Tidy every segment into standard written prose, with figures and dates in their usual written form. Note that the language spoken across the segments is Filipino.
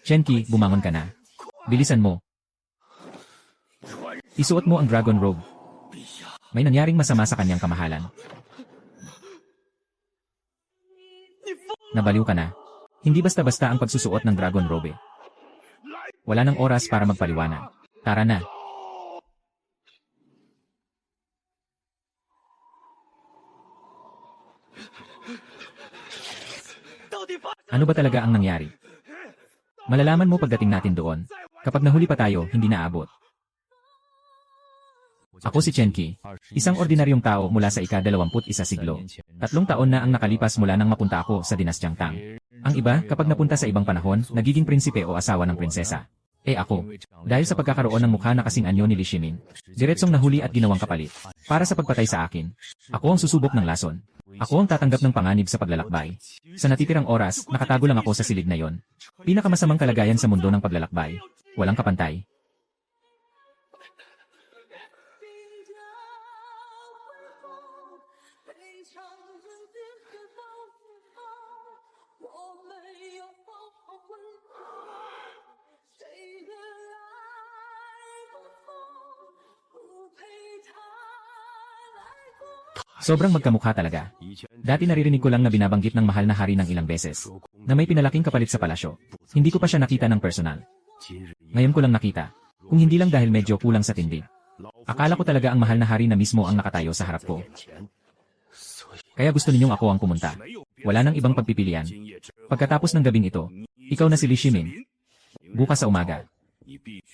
Chenqi, bumangon ka na. Bilisan mo. Isuot mo ang dragon robe. May nangyaring masama sa kanyang kamahalan. Nabaliw ka na. Hindi basta-basta ang pagsusuot ng dragon robe. Wala nang oras para magpaliwanag. Tara na. Ano ba talaga ang nangyari? Malalaman mo pagdating natin doon. Kapag nahuli pa tayo, hindi naabot. Ako si Chenqi, isang ordinaryong tao mula sa ika-21 siglo. 3 taon na ang nakalipas mula nang mapunta ako sa dinastyang Tang. Ang iba, kapag napunta sa ibang panahon, nagiging prinsipe o asawa ng prinsesa. Ako, dahil sa pagkakaroon ng mukha na kasing anyo ni Li Shimin, diretsong nahuli at ginawang kapalit. Para sa pagpatay sa akin, ako ang susubok ng lason. Ako ang tatanggap ng panganib sa paglalakbay. Sa natitirang oras, nakatago lang ako sa silid na yon. Pinakamasamang kalagayan sa mundo ng paglalakbay. Walang kapantay. Sobrang magkamukha talaga. Dati naririnig ko lang na binabanggit ng mahal na hari ng ilang beses, na may pinalaking kapalit sa palasyo. Hindi ko pa siya nakita ng personal. Ngayon ko lang nakita, kung hindi lang dahil medyo kulang sa tindi. Akala ko talaga ang mahal na hari na mismo ang nakatayo sa harap ko. Kaya gusto ninyong ako ang pumunta. Wala nang ibang pagpipilian. Pagkatapos ng gabing ito, ikaw na si Li Shimin. Bukas sa umaga,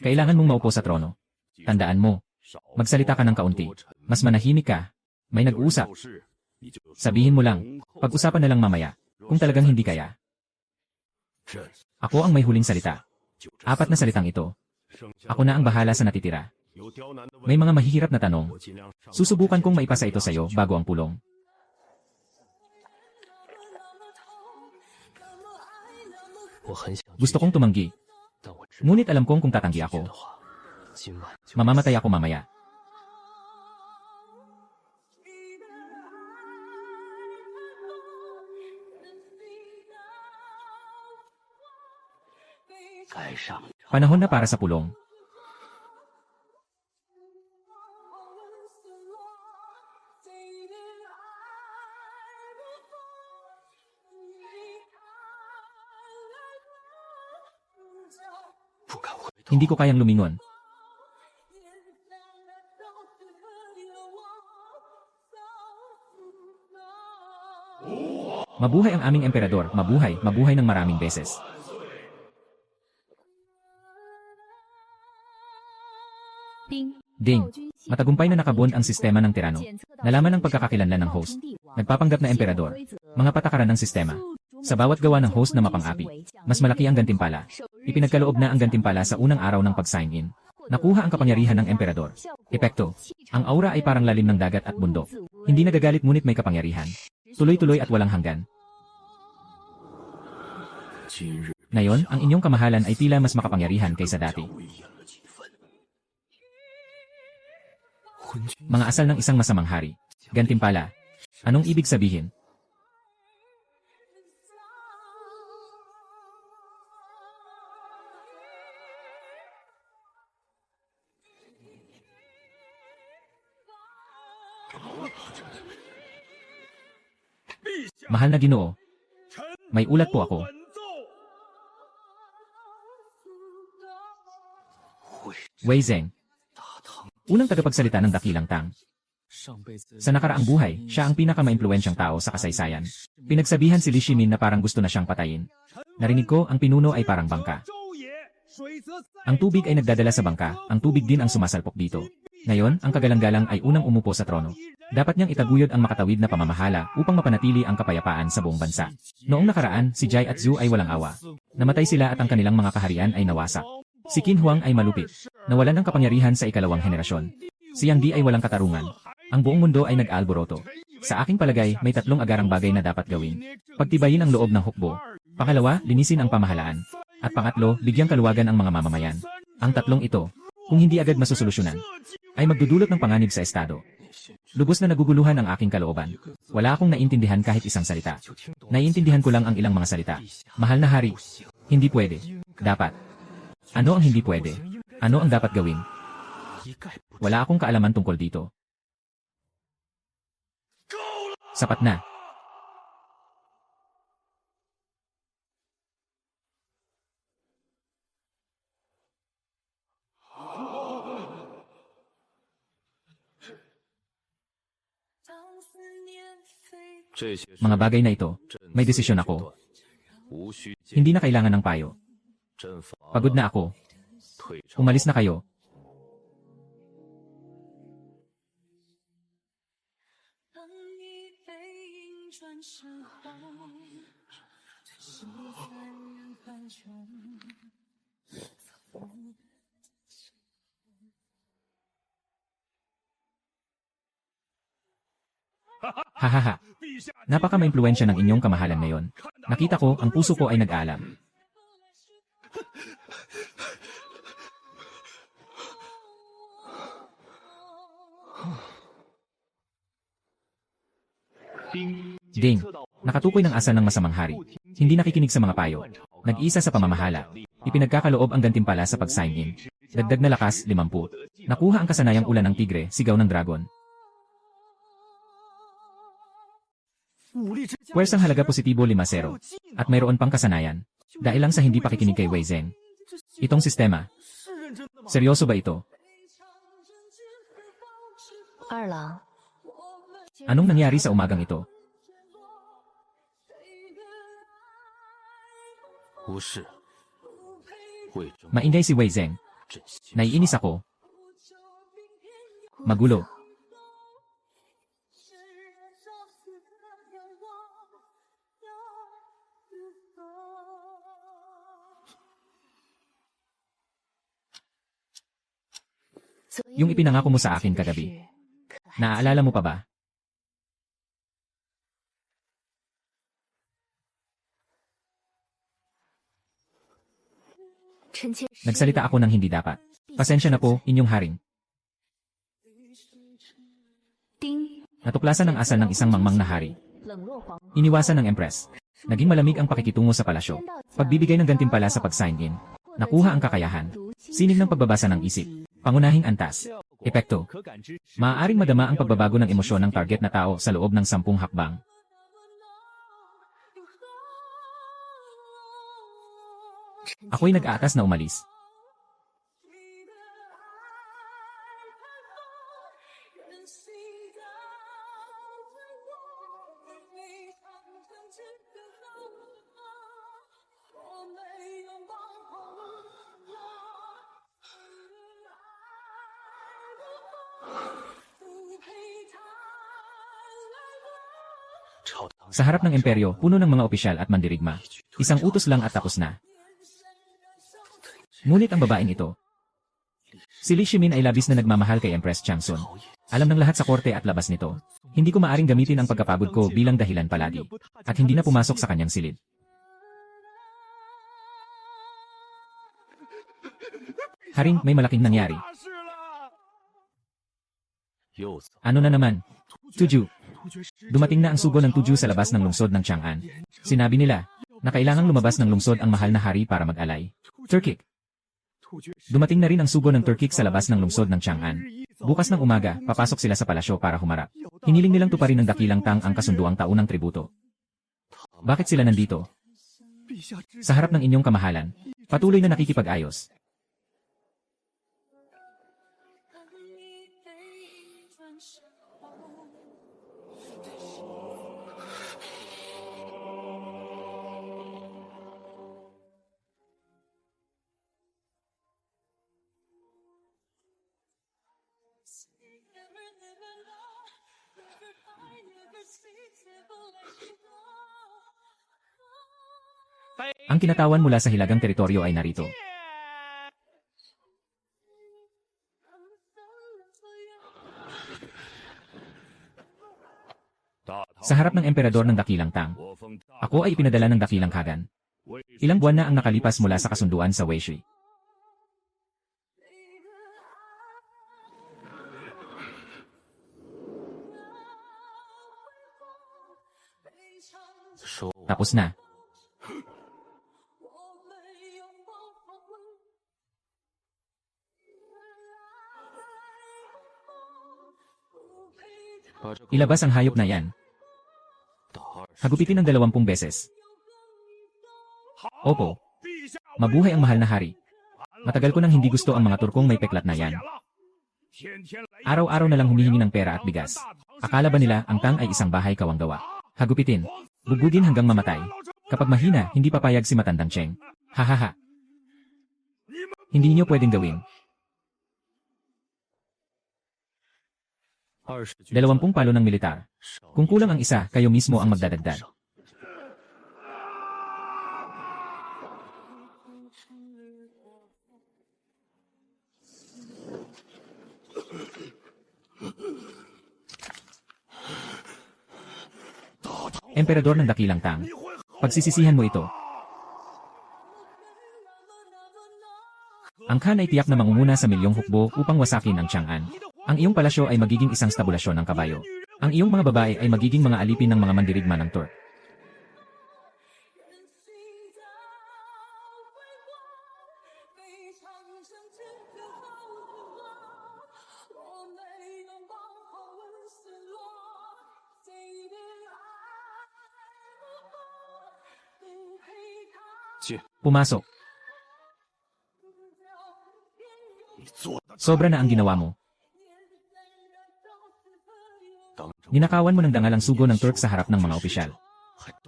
kailangan mong maupo sa trono. Tandaan mo, magsalita ka ng kaunti. Mas manahimik ka. May nag-uusap. Sabihin mo lang, pag-usapan na lang mamaya, kung talagang hindi kaya. Ako ang may huling salita. 4 na salitang ito. Ako na ang bahala sa natitira. May mga mahihirap na tanong. Susubukan kong maipasa ito sa'yo bago ang pulong. Gusto kong tumanggi. Ngunit alam kong kung tatanggi ako, mamamatay ako mamaya. Panahon na para sa pulong. Hindi ko kayang lumingon. Mabuhay ang aming emperador, mabuhay, mabuhay ng maraming beses. Ding. Matagumpay na nakabond ang sistema ng tirano. Nalaman ang pagkakakilanlan ng host. Nagpapanggap na emperador. Mga patakaran ng sistema. Sa bawat gawa ng host na mapang-api, mas malaki ang gantimpala. Ipinagkaloob na ang gantimpala sa unang araw ng pag-sign-in. Nakuha ang kapangyarihan ng emperador. Epekto. Ang aura ay parang lalim ng dagat at bundok. Hindi nagagalit ngunit may kapangyarihan. Tuloy-tuloy at walang hanggan. Ngayon, ang inyong kamahalan ay tila mas makapangyarihan kaysa dati. Mga asal ng isang masamang hari. Gantimpala. Anong ibig sabihin? Mahal na Ginoo, may ulat po ako. Wei Zeng, unang tagapagsalita ng dakilang Tang. Sa nakaraang buhay, siya ang pinaka-maimpluwensyang tao sa kasaysayan. Pinagsabihan si Li Shimin na parang gusto na siyang patayin. Narinig ko, ang pinuno ay parang bangka. Ang tubig ay nagdadala sa bangka, ang tubig din ang sumasalpok dito. Ngayon, ang kagalang-galang ay unang umupo sa trono. Dapat niyang itaguyod ang makatawid na pamamahala upang mapanatili ang kapayapaan sa buong bansa. Noong nakaraan, si Jai at Zhu ay walang awa. Namatay sila at ang kanilang mga kaharian ay nawasak. Si Qin Huang ay malupit. Nawalan ng kapangyarihan sa ikalawang henerasyon. Si Yang Di ay walang katarungan. Ang buong mundo ay nag-aalboroto. Sa aking palagay, may 3 agarang bagay na dapat gawin. Pagtibayin ang loob ng hukbo. Pangalawa, linisin ang pamahalaan. At pangatlo, bigyang kaluwagan ang mga mamamayan. Ang 3 ito, kung hindi agad masusolusyonan, ay magdudulot ng panganib sa estado. Lubos na naguguluhan ang aking kalooban. Wala akong naintindihan kahit isang salita. Naiintindihan ko lang ang ilang mga salita. Mahal na hari. Hindi pwede. Dapat. Ano ang hindi pwede? Ano ang dapat gawin? Wala akong kaalaman tungkol dito. Sapat na. Mga bagay na ito, may desisyon ako. Hindi na kailangan ng payo. Pagod na ako. Umalis na kayo. Hahaha. Napaka-maimpluwensya ng inyong kamahalan ngayon. Nakita ko, ang puso ko ay nag-aalam. Ding. Nakatukoy ng asa ng masamang hari. Hindi nakikinig sa mga payo. Nag-isa sa pamamahala. Ipinagkakaloob ang gantimpala sa pag-sign in. Dagdag na lakas, 50. Nakuha ang kasanayang ulan ng tigre, sigaw ng dragon. Pwersang halaga positibo 5-0. At mayroon pang kasanayan. Dahil lang sa hindi pakikinig kay Wei Zeng. Itong sistema. Seryoso ba ito? Anong nangyari sa umagang ito? Maingay si Wei Zeng. Naiinis ako. Magulo. Yung ipinangako mo sa akin kagabi. Naaalala mo pa ba? Nagsalita ako ng hindi dapat. Pasensya na po, inyong haring. Natuklasan ang asal ng isang mangmang na hari. Iniwasan ng Empress. Naging malamig ang pakikitungo sa palasyo. Pagbibigay ng gantimpala sa pag-sign in. Nakuha ang kakayahan. Sining ng pagbabasa ng isip. Pangunahing antas. Epekto. Maaaring madama ang pagbabago ng emosyon ng target na tao sa loob ng 10 hakbang. Ako'y nag-aatas na umalis. Sa harap ng imperyo, puno ng mga opisyal at mandirigma. Isang utos lang at tapos na. Ngunit ang babaeng ito. Si Li Shimin ay labis na nagmamahal kay Empress Changsun. Alam ng lahat sa korte at labas nito. Hindi ko maaring gamitin ang pagkapagod ko bilang dahilan palagi. At hindi na pumasok sa kanyang silid. Haring, may malaking nangyari. Ano na naman? Tuju. Dumating na ang sugo ng Tuju sa labas ng lungsod ng Chang'an. Sinabi nila na kailangang lumabas ng lungsod ang mahal na hari para mag-alay. Turkic. Dumating na rin ang sugo ng Turkic sa labas ng lungsod ng Chang'an. Bukas ng umaga, papasok sila sa palasyo para humarap. Hiniling nilang tuparin ng dakilang Tang ang kasunduang taunang tributo. Bakit sila nandito? Sa harap ng inyong kamahalan, patuloy na nakikipag-ayos. Ang kinatawan mula sa hilagang teritoryo ay narito. Sa harap ng emperador ng dakilang Tang, ako ay ipinadala ng dakilang Kagan. Ilang buwan na ang nakalipas mula sa kasunduan sa Weishi. Tapos na. Ilabas ang hayop na yan. Hagupitin ng 20 beses. Opo. Mabuhay ang mahal na hari. Matagal ko nang hindi gusto ang mga Turkong may peklat na yan. Araw-araw na lang humihingi ng pera at bigas. Akala ba nila ang Tang ay isang bahay kawang gawa? Hagupitin. Bubugin hanggang mamatay. Kapag mahina, hindi papayag si matandang Cheng. Hahaha. Hindi niyo pwedeng gawin. 20 palo ng militar. Kung kulang ang isa, kayo mismo ang magdadagdag. Emperador ng dakilang Tang. Pagsisisihan mo ito. Ang Khan ay tiyak na mangunguna sa milyong hukbo upang wasakin ang Chang'an. Ang iyong palasyo ay magiging isang stabulasyon ng kabayo. Ang iyong mga babae ay magiging mga alipin ng mga mandirigma ng Turk. Pumasok. Sobra na ang ginawa mo. Ninakawan mo ng dangal ang sugo ng Turk sa harap ng mga opisyal.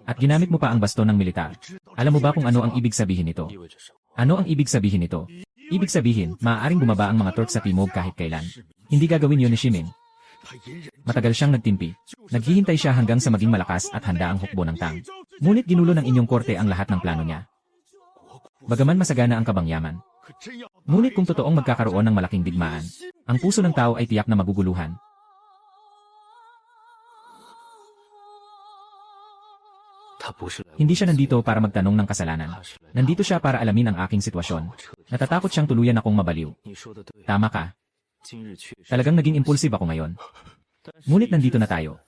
At ginamit mo pa ang baston ng militar. Alam mo ba kung ano ang ibig sabihin nito? Ano ang ibig sabihin nito? Ibig sabihin, maaaring bumaba ang mga Turk sa timog kahit kailan. Hindi gagawin yun ni Shimin. Matagal siyang nagtimpi. Naghihintay siya hanggang sa maging malakas at handa ang hukbo ng Tang. Ngunit ginulo ng inyong korte ang lahat ng plano niya. Bagaman masagana ang kabangyaman. Ngunit kung totoong magkakaroon ng malaking digmaan, ang puso ng tao ay tiyak na maguguluhan. Hindi siya nandito para magtanong ng kasalanan. Nandito siya para alamin ang aking sitwasyon. Natatakot siyang tuluyan akong mabaliw. Tama ka. Talagang naging impulsive ako ngayon. Ngunit nandito na tayo.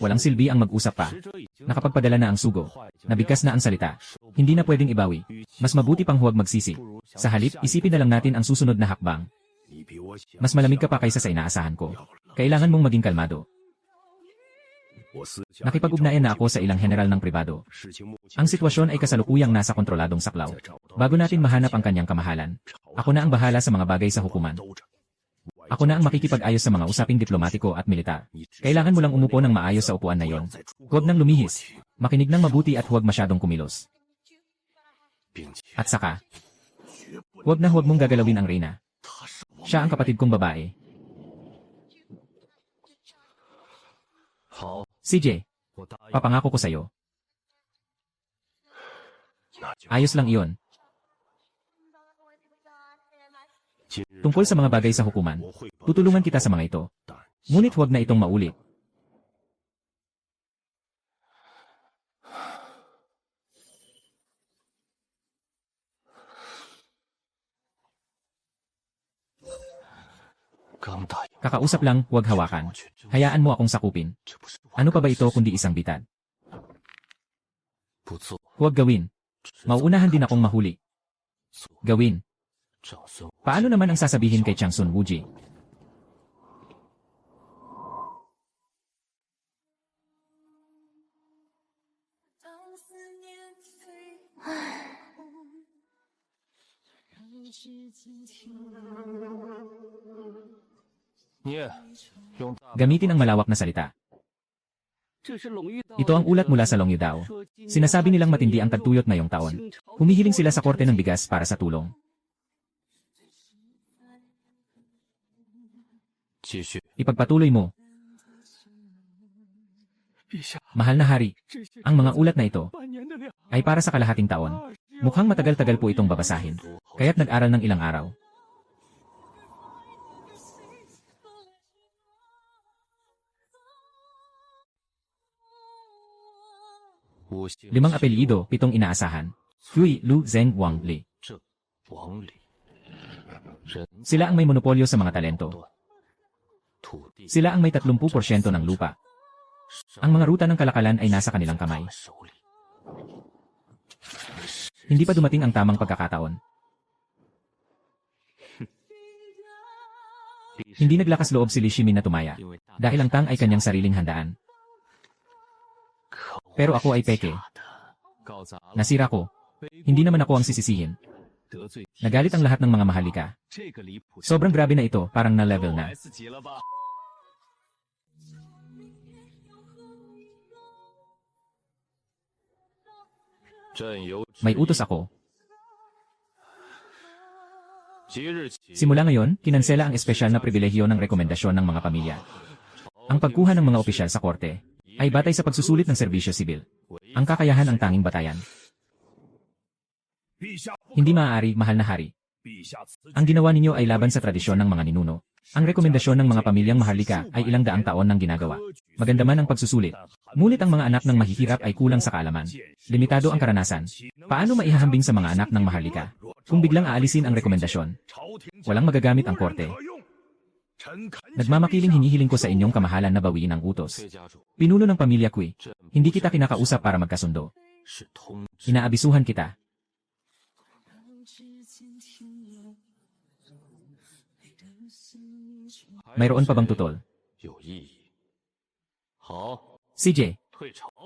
Walang silbi ang mag-usap pa. Nakapagpadala na ang sugo. Nabigkas na ang salita. Hindi na pwedeng ibawi. Mas mabuti pang huwag magsisi. Sa halip, isipin na lang natin ang susunod na hakbang. Mas malamig ka pa kaysa sa inaasahan ko. Kailangan mong maging kalmado. Nakipag-ugnayan na ako sa ilang general ng pribado. Ang sitwasyon ay kasalukuyang nasa kontroladong saklaw. Bago natin mahanap ang kanyang kamahalan, ako na ang bahala sa mga bagay sa hukuman. Ako na ang makikipag-ayos sa mga usaping diplomatiko at militar. Kailangan mo lang umupo ng maayos sa upuan na yon. Huwag nang lumihis. Makinig ng mabuti at huwag masyadong kumilos. At saka, huwag mong gagalawin ang reyna. Siya ang kapatid kong babae. CJ, papangako ko sa'yo. Ayos lang iyon. Tungkol sa mga bagay sa hukuman, tutulungan kita sa mga ito. Ngunit huwag na itong maulit. Kakausap lang, huwag hawakan. Hayaan mo akong sakupin. Ano pa ba ito kundi isang bitad? Huwag gawin. Mauunahan din akong mahuli. Gawin. Paano naman ang sasabihin kay Chang Sun Wuji? Gamitin ang malawak na salita. Ito ang ulat mula sa Long Yudao. Sinasabi nilang matindi ang tagtuyot ngayong taon. Humihiling sila sa korte ng bigas para sa tulong. Ipagpatuloy mo. Mahal na hari, ang mga ulat na ito ay para sa kalahating taon. Mukhang matagal-tagal po itong babasahin, kaya't nag-aral ng ilang araw. Limang apelyido, 7 inaasahan. Hui, Lu, Zheng, Wang, Li. Sila ang may monopolyo sa mga talento. Sila ang may 30% ng lupa. Ang mga ruta ng kalakalan ay nasa kanilang kamay. Hindi pa dumating ang tamang pagkakataon. Hindi naglakas loob si Li Shimin na tumaya, dahil ang Tang ay kanyang sariling handaan. Pero ako ay peke. Nasira ko. Hindi naman ako ang sisisihin. Nagalit ang lahat ng mga mahalika. Sobrang grabe na ito, parang na-level na. May utos ako. Simula ngayon, kinansela ang espesyal na pribilehyo ng rekomendasyon ng mga pamilya. Ang pagkuha ng mga opisyal sa korte ay batay sa pagsusulit ng serbisyo sibil. Ang kakayahan ang tanging batayan. Hindi maaari, mahal na hari. Ang ginawa ninyo ay laban sa tradisyon ng mga ninuno. Ang rekomendasyon ng mga pamilyang maharlika ay ilang daang taon nang ginagawa. Maganda man ang pagsusulit. Ngunit ang mga anak ng mahihirap ay kulang sa kaalaman. Limitado ang karanasan. Paano maihahambing sa mga anak ng maharlika? Kung biglang aalisin ang rekomendasyon, walang magagamit ang korte. Nagmamakiling hinihiling ko sa inyong kamahalan na bawiin ang utos. Pinuno ng pamilya Kui, hindi kita kinakausap para magkasundo. Inaabisuhan kita. Mayroon pa bang tutol? CJ,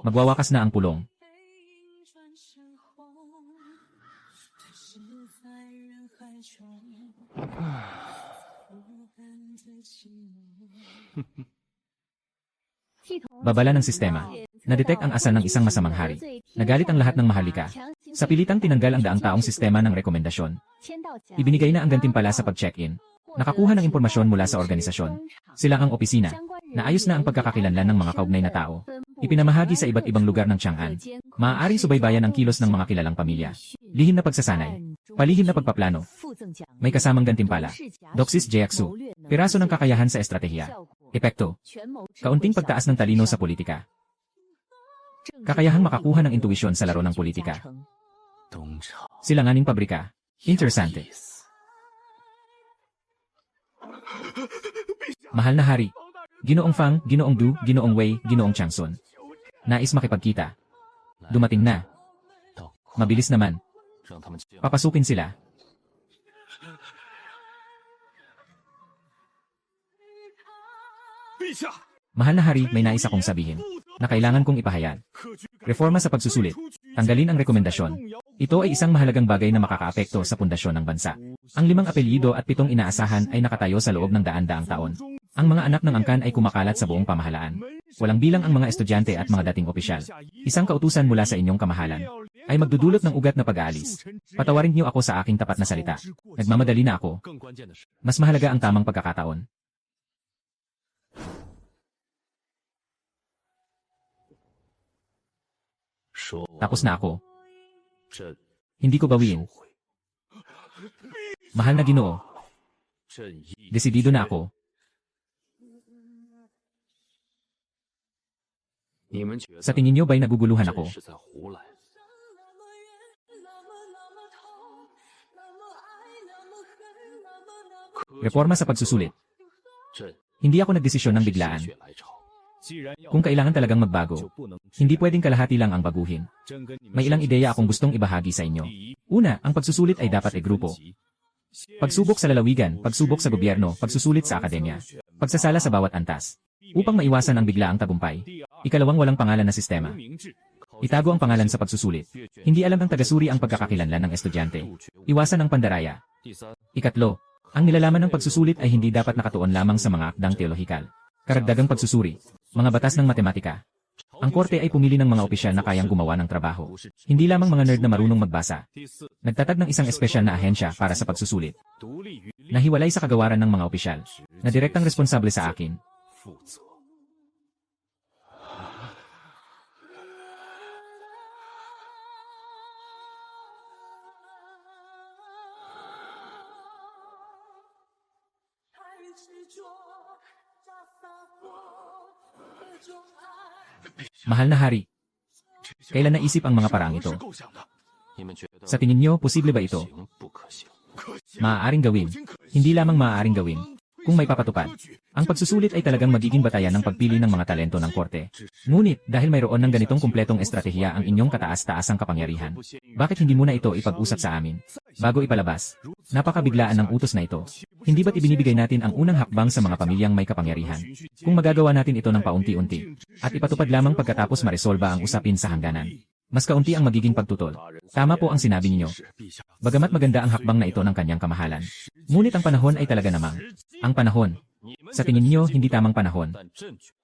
magwawakas na ang pulong. Babala ng sistema. Na-detect ang asan ng isang masamang hari. Nagalit ang lahat ng maharlika. Sa pilitang tinanggal ang daang taong sistema ng rekomendasyon. Ibinigay na ang gantimpala sa pag-check-in. Nakakuha ng impormasyon mula sa organisasyon. Sila ang opisina. Naayos na ang pagkakakilanlan ng mga kaugnay na tao. Ipinamahagi sa iba't ibang lugar ng Chang'an. Maaaring subaybayan ang kilos ng mga kilalang pamilya. Lihim na pagsasanay. Palihim na pagpaplano. May kasamang gantimpala. Doxis Jiaxu. Piraso ng kakayahan sa estratehiya. Epekto. Kaunting pagtaas ng talino sa politika. Kakayahang makakuha ng intuwisyon sa laro ng politika. Silanganing pabrika. Interesante. Mahal na hari. Ginoong Fang, Ginoong Du, Ginoong Wei, Ginoong Changsun. Nais makipagkita. Dumating na. Mabilis naman. Papasukin sila. Mahal na hari, may nais akong sabihin na kailangan kong ipahayag. Reforma sa pagsusulit. Tanggalin ang rekomendasyon. Ito ay isang mahalagang bagay na makakaapekto sa pundasyon ng bansa. Ang 5 apelyido at 7 inaasahan ay nakatayo sa loob ng daan-daang taon. Ang mga anak ng angkan ay kumakalat sa buong pamahalaan. Walang bilang ang mga estudyante at mga dating opisyal. Isang kautusan mula sa inyong kamahalan ay magdudulot ng ugat na pag-aalis. Patawarin niyo ako sa aking tapat na salita. Nagmamadali na ako. Mas mahalaga ang tamang pagkakataon. Tapos na ako. Hindi ko bawiin. Mahal na Ginoo. Desidido na ako. Sa tingin niyo ba'y naguguluhan ako? Reforma sa pagsusulit. Hindi ako nagdesisyon ng biglaan. Kung kailangan talagang magbago, hindi pwedeng kalahati lang ang baguhin. May ilang ideya akong gustong ibahagi sa inyo. Una, ang pagsusulit ay dapat grupo. Pagsubok sa lalawigan, pagsubok sa gobyerno, pagsusulit sa akademya, pagsasala sa bawat antas. Upang maiwasan ang biglaang tagumpay. Ikalawang, walang pangalan na sistema. Itago ang pangalan sa pagsusulit. Hindi alam ng tagasuri ang pagkakakilanlan ng estudyante. Iwasan ang pandaraya. Ikatlo, ang nilalaman ng pagsusulit ay hindi dapat nakatuon lamang sa mga akdang teolohikal. Karagdagang pagsusuri. Mga batas ng matematika. Ang korte ay pumili ng mga opisyal na kayang gumawa ng trabaho. Hindi lamang mga nerd na marunong magbasa. Nagtatag ng isang espesyal na ahensya para sa pagsusulit. Nahiwalay sa kagawaran ng mga opisyal, na direktang responsable sa akin. Mahal na hari, kailan naisip ang mga paraang ito? Sa tingin niyo, posible ba ito? Maaaring gawin. Hindi lamang maaaring gawin. kung may papatupad. Ang pagsusulit ay talagang magiging batayan ng pagpili ng mga talento ng korte. Ngunit, dahil mayroon ng ganitong kumpletong estratehiya ang inyong kataas-taasang kapangyarihan, bakit hindi muna ito ipag-usap sa amin? Bago ipalabas, napakabiglaan ng utos na ito. Hindi ba't ibinibigay natin ang unang hakbang sa mga pamilyang may kapangyarihan? Kung magagawa natin ito ng paunti-unti, at ipatupad lamang pagkatapos maresolba ang usapin sa hangganan, mas kaunti ang magiging pagtutol. Tama po ang sinabi ninyo. Bagamat maganda ang hakbang na ito ng kanyang kamahalan. Ngunit ang panahon ay talaga namang. Ang panahon. Sa tingin niyo, hindi tamang panahon.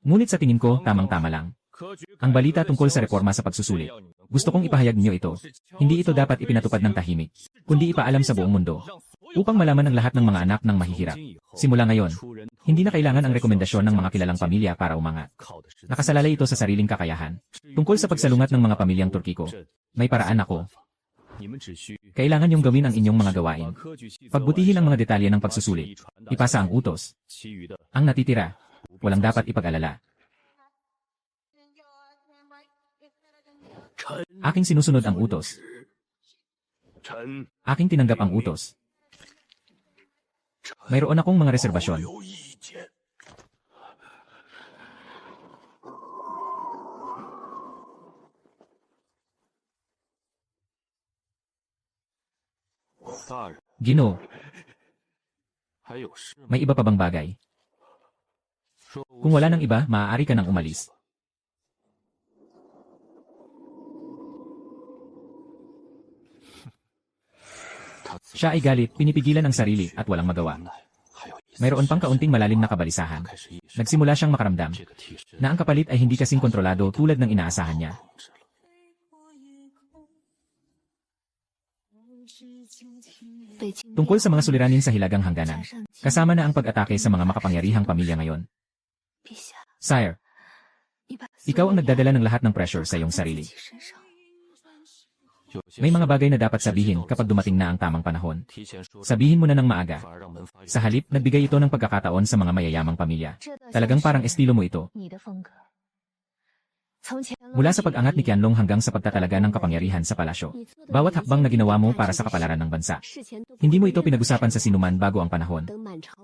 Ngunit sa tingin ko, tamang-tama lang. Ang balita tungkol sa reforma sa pagsusulit. Gusto kong ipahayag niyo ito. Hindi ito dapat ipinatupad ng tahimik, kundi ipaalam sa buong mundo. Upang malaman ng lahat ng mga anak ng mahihirap. Simula ngayon, hindi na kailangan ang rekomendasyon ng mga kilalang pamilya para umangat. Nakasalalay ito sa sariling kakayahan. Tungkol sa pagsalungat ng mga pamilyang Turkiko, may paraan ako. Kailangan niyong gawin ang inyong mga gawain. Pagbutihin ang mga detalye ng pagsusulit. Ipasa ang utos. Ang natitira, walang dapat ipag-alala. Aking sinusunod ang utos. Aking tinanggap ang utos. Mayroon akong mga reserbasyon. Ginoo, may iba pa bang bagay? Kung wala nang iba, maaari ka nang umalis. Siya ay galit, pinipigilan ang sarili, at walang magawa. Mayroon pang kaunting malalim na kabalisahan. Nagsimula siyang makaramdam na ang kapalit ay hindi kasing kontrolado tulad ng inaasahan niya. Tungkol sa mga suliranin sa hilagang hangganan, kasama na ang pag-atake sa mga makapangyarihang pamilya ngayon. Sire, ikaw ang nagdadala ng lahat ng pressure sa iyong sarili. May mga bagay na dapat sabihin kapag dumating na ang tamang panahon. Sabihin mo na ng maaga. Sa halip, nagbigay ito ng pagkakataon sa mga mayayamang pamilya. Talagang parang estilo mo ito. Mula sa pag-angat ni Qianlong hanggang sa pagtatalaga ng kapangyarihan sa palasyo. Bawat hakbang na ginawa mo para sa kapalaran ng bansa. Hindi mo ito pinag-usapan sa sinuman bago ang panahon.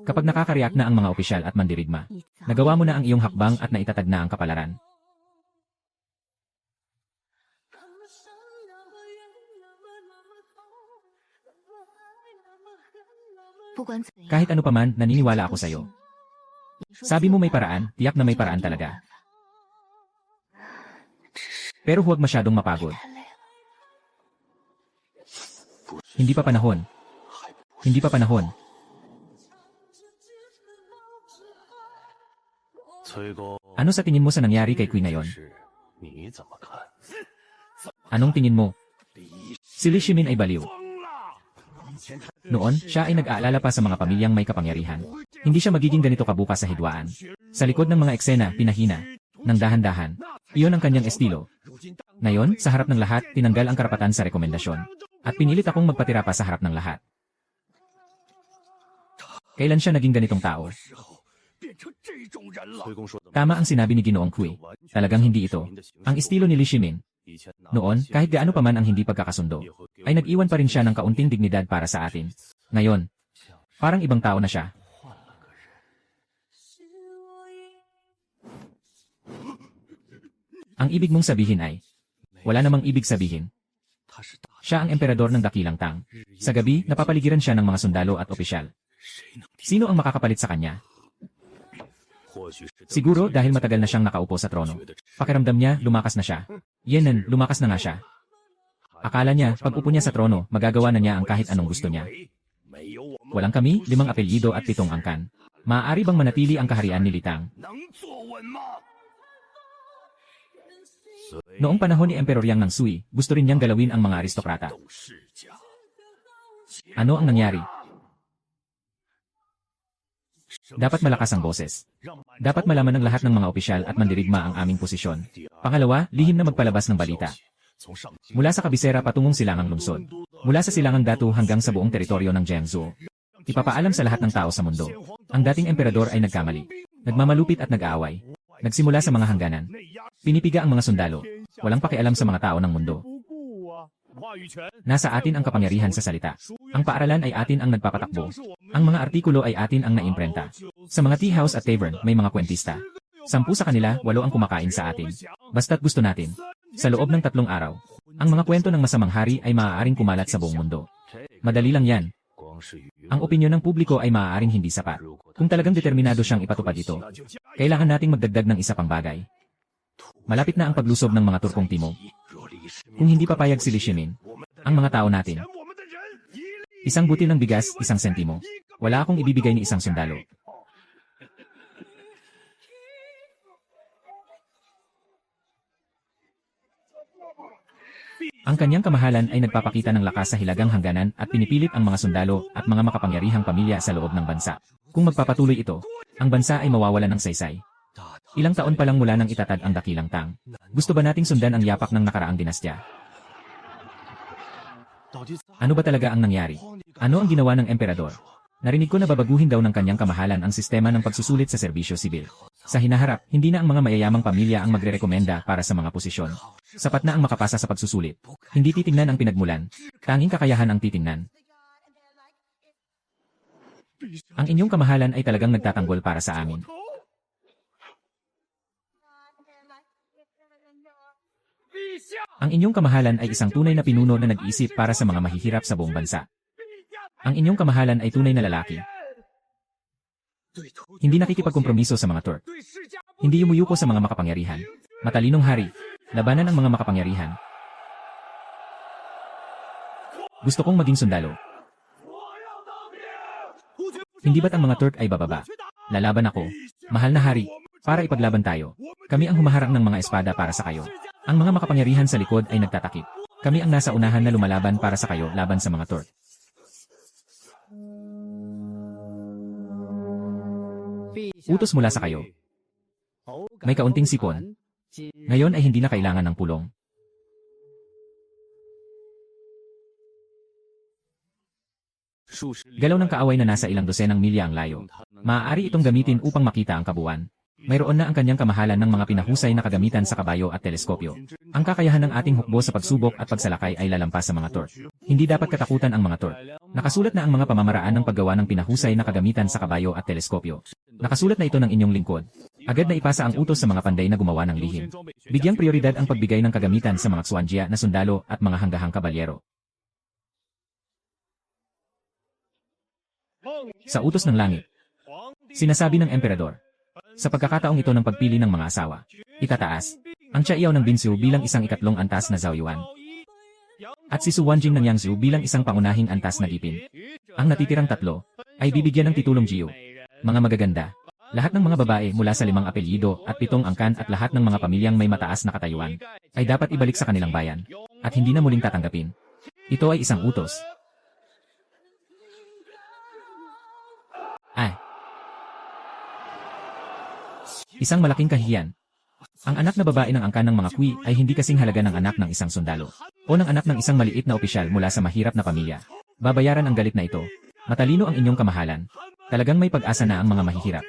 Kapag nakakariak na ang mga opisyal at mandirigma, nagawa mo na ang iyong hakbang at naitatag na ang kapalaran. Kahit ano paman, naniniwala ako sa iyo. Sabi mo may paraan, tiyak na may paraan talaga. Pero huwag masyadong mapagod. Hindi pa panahon. Hindi pa panahon. Ano sa tingin mo sa nangyari kay Queen na yon? Anong tingin mo? Si Li Shimin ay baliw. Noon, siya ay nag-aalala pa sa mga pamilyang may kapangyarihan. Hindi siya magiging ganito kabukas sa hidwaan. Sa likod ng mga eksena, pinahina. Nang dahan-dahan. Iyon ang kanyang estilo. Ngayon, sa harap ng lahat, tinanggal ang karapatan sa rekomendasyon. At pinilit akong magpatira pa sa harap ng lahat. Kailan siya naging ganitong tao? Tama ang sinabi ni Ginoong Kui. Talagang hindi ito. Ang estilo ni Li Shimin. Noon, kahit gaano pa man ang hindi pagkakasundo, ay nag-iwan pa rin siya ng kaunting dignidad para sa atin. Ngayon, parang ibang tao na siya. Ang ibig mong sabihin ay, wala namang ibig sabihin. Siya ang emperador ng dakilang Tang. Sa gabi, napapaligiran siya ng mga sundalo at opisyal. Sino ang makakapalit sa kanya? Siguro dahil matagal na siyang nakaupo sa trono. Pakiramdam niya, lumakas na siya. Yenan, lumakas na nga siya. Akala niya, pag upo niya sa trono, magagawa na niya ang kahit anong gusto niya. Walang kami, 5 apelyido at 7 angkan. Maaari bang manatili ang kaharian ni Litang? Noong panahon ni Emperor Yang ng Sui, gusto rin niyang galawin ang mga aristokrata. Ano ang nangyari? Dapat malakas ang boses. Dapat malaman ng lahat ng mga opisyal at mandirigma ang aming posisyon. Pangalawa, lihim na magpalabas ng balita. Mula sa kabisera patungong silangang lungsod. Mula sa silangang Datu hanggang sa buong teritoryo ng Jiangsu. Ipapaalam sa lahat ng tao sa mundo. Ang dating emperador ay nagkamali. Nagmamalupit at nag-aaway. Nagsimula sa mga hangganan. Pinipiga ang mga sundalo. Walang pakialam sa mga tao ng mundo. Nasa atin ang kapangyarihan sa salita. Ang paaralan ay atin ang nagpapatakbo. Ang mga artikulo ay atin ang naimprenta. Sa mga tea house at tavern, may mga kwentista. 10 sa kanila, 8 ang kumakain sa atin. Basta't gusto natin. Sa loob ng 3 araw, ang mga kwento ng masamang hari ay maaaring kumalat sa buong mundo. Madali lang yan. Ang opinyon ng publiko ay maaaring hindi sapat. Kung talagang determinado siyang ipatupad ito, kailangan nating magdagdag ng isa pang bagay. Malapit na ang paglusob ng mga Turkong Timog. Kung hindi papayag si Li Shimin, ang mga tao natin, isang butil ng bigas, 1 sentimo. Wala akong ibibigay ni isang sundalo. Ang kanyang kamahalan ay nagpapakita ng lakas sa hilagang hangganan at pinipilit ang mga sundalo at mga makapangyarihang pamilya sa loob ng bansa. Kung magpapatuloy ito, ang bansa ay mawawalan ng saysay. Ilang taon pa lang mula nang itatag ang dakilang Tang. Gusto ba nating sundan ang yapak ng nakaraang dinastya? Ano ba talaga ang nangyari? Ano ang ginawa ng emperador? Narinig ko na babaguhin daw ng kanyang kamahalan ang sistema ng pagsusulit sa serbisyo sibil. Sa hinaharap, hindi na ang mga mayayamang pamilya ang magrerekomenda para sa mga posisyon. Sapat na ang makapasa sa pagsusulit. Hindi titingnan ang pinagmulan. Tanging kakayahan ang titingnan. Ang inyong kamahalan ay talagang nagtatanggol para sa amin. Ang inyong kamahalan ay isang tunay na pinuno na nag-iisip para sa mga mahihirap sa buong bansa. Ang inyong kamahalan ay tunay na lalaki. Hindi nakikipagkompromiso sa mga Turk. Hindi yumuyuko sa mga makapangyarihan. Matalinong hari. Labanan ang mga makapangyarihan. Gusto kong maging sundalo. Hindi ba't ang mga Turk ay bababa? Lalaban ako. Mahal na hari. Para ipaglaban tayo. Kami ang humaharang ng mga espada para sa kayo. Ang mga makapangyarihan sa likod ay nagtatakip. Kami ang nasa unahan na lumalaban para sa kayo laban sa mga Turk. Utos mula sa kayo. May kaunting sipon. Ngayon ay hindi na kailangan ng pulong. Galaw ng kaaway na nasa ilang dosenang milya ang layo. Maaari itong gamitin upang makita ang kabuuan. Mayroon na ang kanyang kamahalan ng mga pinahusay na kagamitan sa kabayo at teleskopyo. Ang kakayahan ng ating hukbo sa pagsubok at pagsalakay ay lalampas sa mga Turk. Hindi dapat katakutan ang mga Turk. Nakasulat na ang mga pamamaraan ng paggawa ng pinahusay na kagamitan sa kabayo at teleskopyo. Nakasulat na ito ng inyong lingkod. Agad na ipasa ang utos sa mga panday na gumawa ng lihim. Bigyang prioridad ang pagbigay ng kagamitan sa mga Xuanjia na sundalo at mga hanggahang kabalyero. Sa utos ng langit, sinasabi ng emperador, sa pagkakataong ito ng pagpili ng mga asawa, itataas ang Chaiyaw ng Binsu bilang isang ikatlong antas na Zhaoyuan at si Su Wanjing ng Yangzhou bilang isang pangunahing antas na Dipin. Ang natitirang 3 ay bibigyan ng titulong Jiu. Mga magaganda, lahat ng mga babae mula sa 5 apelyido at 7 angkan at lahat ng mga pamilyang may mataas na katayuan ay dapat ibalik sa kanilang bayan at hindi na muling tatanggapin. Ito ay isang utos. Isang malaking kahihiyan. Ang anak na babae ng angkan ng mga Kui ay hindi kasing halaga ng anak ng isang sundalo o ng anak ng isang maliit na opisyal mula sa mahirap na pamilya. Babayaran ang galit na ito. Matalino ang inyong kamahalan. Talagang may pag-asa na ang mga mahihirap.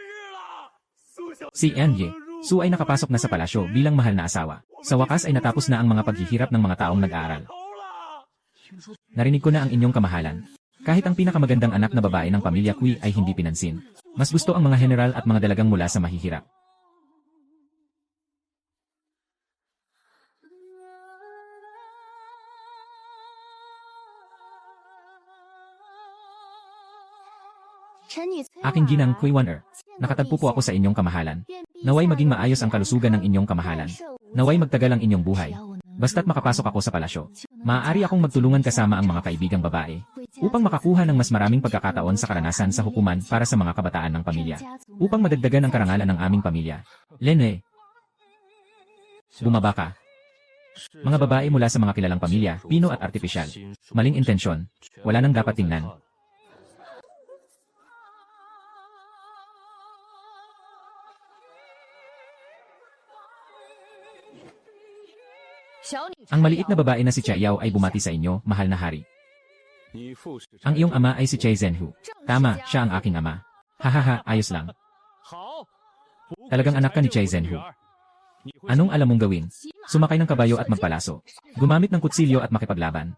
Si Enye, Su ay nakapasok na sa palasyo bilang mahal na asawa. Sa wakas ay natapos na ang mga paghihirap ng mga taong nag-aaral. Narinig ko na ang inyong kamahalan. Kahit ang pinakamagandang anak na babae ng pamilya Kui ay hindi pinansin. Mas gusto ang mga general at mga dalagang mula sa mahihirap. Aking ginang Kui Wan-er, nakatagpo po ako sa inyong kamahalan. Naway maging maayos ang kalusugan ng inyong kamahalan. Naway magtagal ang inyong buhay. Basta't makapasok ako sa palasyo, maaari akong magtulungan kasama ang mga kaibigang babae upang makakuha ng mas maraming pagkakataon sa karanasan sa hukuman para sa mga kabataan ng pamilya. Upang madagdagan ang karangalan ng aming pamilya. Lene, bumaba ka. Mga babae mula sa mga kilalang pamilya, pino at artipisyal. Maling intensyon. Wala nang dapat tingnan. Ang maliit na babae na si Chaiyaw ay bumati sa inyo, mahal na hari. Ang iyong ama ay si Chai Zhenhu. Tama, siya ang aking ama. Hahaha, ayos lang. Talagang anak ka ni Chai Zhenhu. Anong alam mong gawin? Sumakay ng kabayo at magpalaso. Gumamit ng kutsilyo at makipaglaban.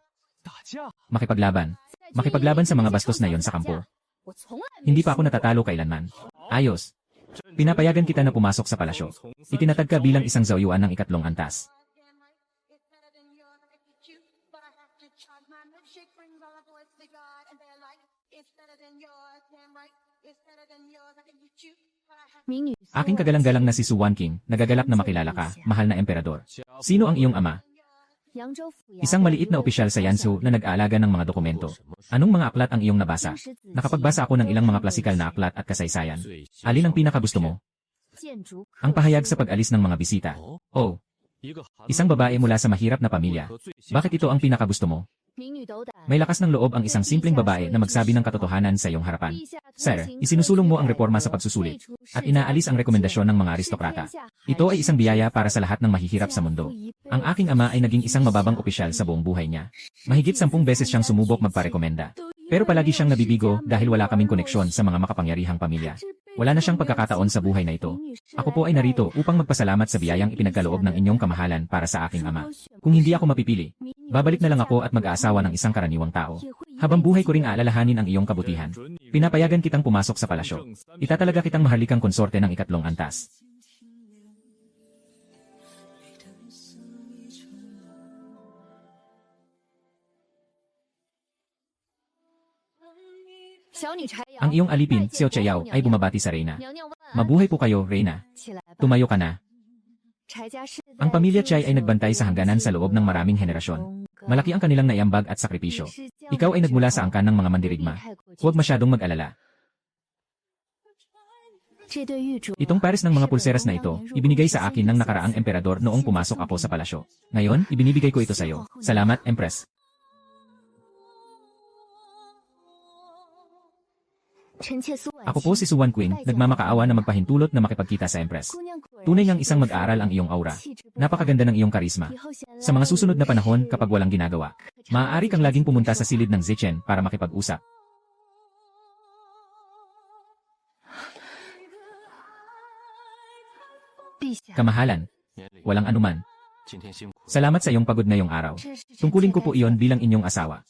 Makipaglaban. Makipaglaban sa mga bastos na yon sa kampo. Hindi pa ako natatalo kailanman. Ayos. Pinapayagan kita na pumasok sa palasyo. Itinatag ka bilang isang zawyuan ng ikatlong antas. Aking kagalang-galang na si Su Wanqing, nagagalak na makilala ka, mahal na emperador. Sino ang iyong ama? Isang maliit na opisyal sa Yansu na nag-aalaga ng mga dokumento. Anong mga aklat ang iyong nabasa? Nakapagbasa ako ng ilang mga klasikal na aklat at kasaysayan. Alin ang pinakagusto mo? Ang pahayag sa pag-alis ng mga bisita. Oh, isang babae mula sa mahirap na pamilya. Bakit ito ang pinakagusto mo? May lakas ng loob ang isang simpleng babae na magsabi ng katotohanan sa iyong harapan. Sir, isinusulong mo ang reforma sa pagsusulit at inaalis ang rekomendasyon ng mga aristokrata. Ito ay isang biyaya para sa lahat ng mahihirap sa mundo. Ang aking ama ay naging isang mababang opisyal sa buong buhay niya. Mahigit 10 beses siyang sumubok magparekomenda. Pero palagi siyang nabibigo dahil wala kaming koneksyon sa mga makapangyarihang pamilya. Wala na siyang pagkakataon sa buhay na ito. Ako po ay narito upang magpasalamat sa biyayang ipinagkaloob ng inyong kamahalan para sa aking ama. Kung hindi ako mapipili, babalik na lang ako at mag-aasawa ng isang karaniwang tao. Habang buhay ko ring aalalahanin ang iyong kabutihan. Pinapayagan kitang pumasok sa palasyo. Itatalaga kitang maharlikang konsorte ng ikatlong antas. Ang iyong alipin, Xiao Chaiyao, ay bumabati sa Reyna. Mabuhay po kayo, Reyna. Tumayo ka na. Ang pamilya Chai ay nagbantay sa hangganan sa loob ng maraming henerasyon. Malaki ang kanilang naiambag at sakripisyo. Ikaw ay nagmula sa angkan ng mga mandirigma. Huwag masyadong mag-alala. Itong pares ng mga pulseras na ito, ibinigay sa akin ng nakaraang emperador noong pumasok ako sa palasyo. Ngayon, ibinibigay ko ito sa iyo. Salamat, Empress. Ako po si Su Wanqing, nagmamakaawa na magpahintulot na makipagkita sa Empress. Tunay ngang isang mag-aaral ang iyong aura. Napakaganda ng iyong karisma. Sa mga susunod na panahon kapag walang ginagawa, maaari kang laging pumunta sa silid ng Zichen para makipag-usap. Kamahalan. Walang anuman. Salamat sa iyong pagod na iyong araw. Tungkulin ko po iyon bilang inyong asawa.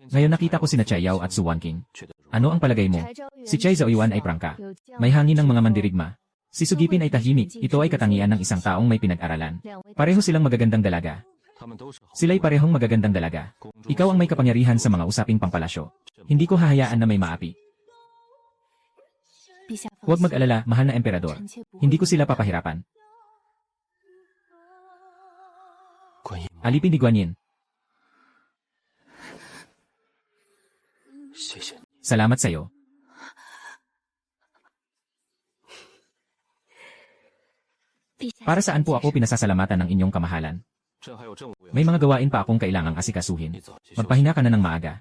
Ngayon nakita ko sina Chaiyao at Su Wanqing. Ano ang palagay mo? Si Chai Zaoyuan ay prangka. May hangin ng mga mandirigma. Si Sugipin ay tahimik. Ito ay katangian ng isang taong may pinag-aralan. Pareho silang magagandang dalaga. Sila'y parehong magagandang dalaga. Ikaw ang may kapangyarihan sa mga usaping pangpalasyo. Hindi ko hahayaan na may maapi. Huwag mag-alala, mahal na emperador. Hindi ko sila papahirapan. Alipin ni Guanyin. Salamat sa iyo. Para saan po ako pinasasalamatan ng inyong kamahalan? May mga gawain pa akong kailangang asikasuhin. Magpahinga ka na ng maaga.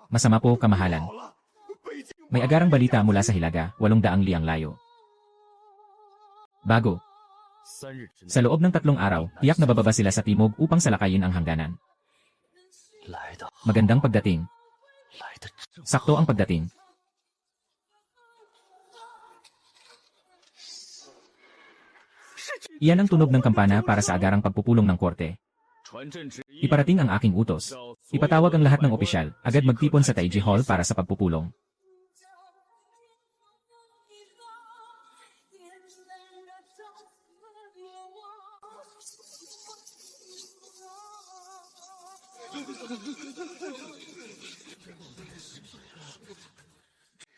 Masama po, kamahalan. May agarang balita mula sa Hilaga, 800 liang layo. Bago. Sa loob ng 3 araw, tiyak na bababa sila sa timog upang salakayin ang hangganan. Magandang pagdating. Sakto ang pagdating. Iyan ang tunog ng kampana para sa agarang pagpupulong ng korte. Iparating ang aking utos. Ipatawag ang lahat ng opisyal, agad magtipon sa Taiji Hall para sa pagpupulong.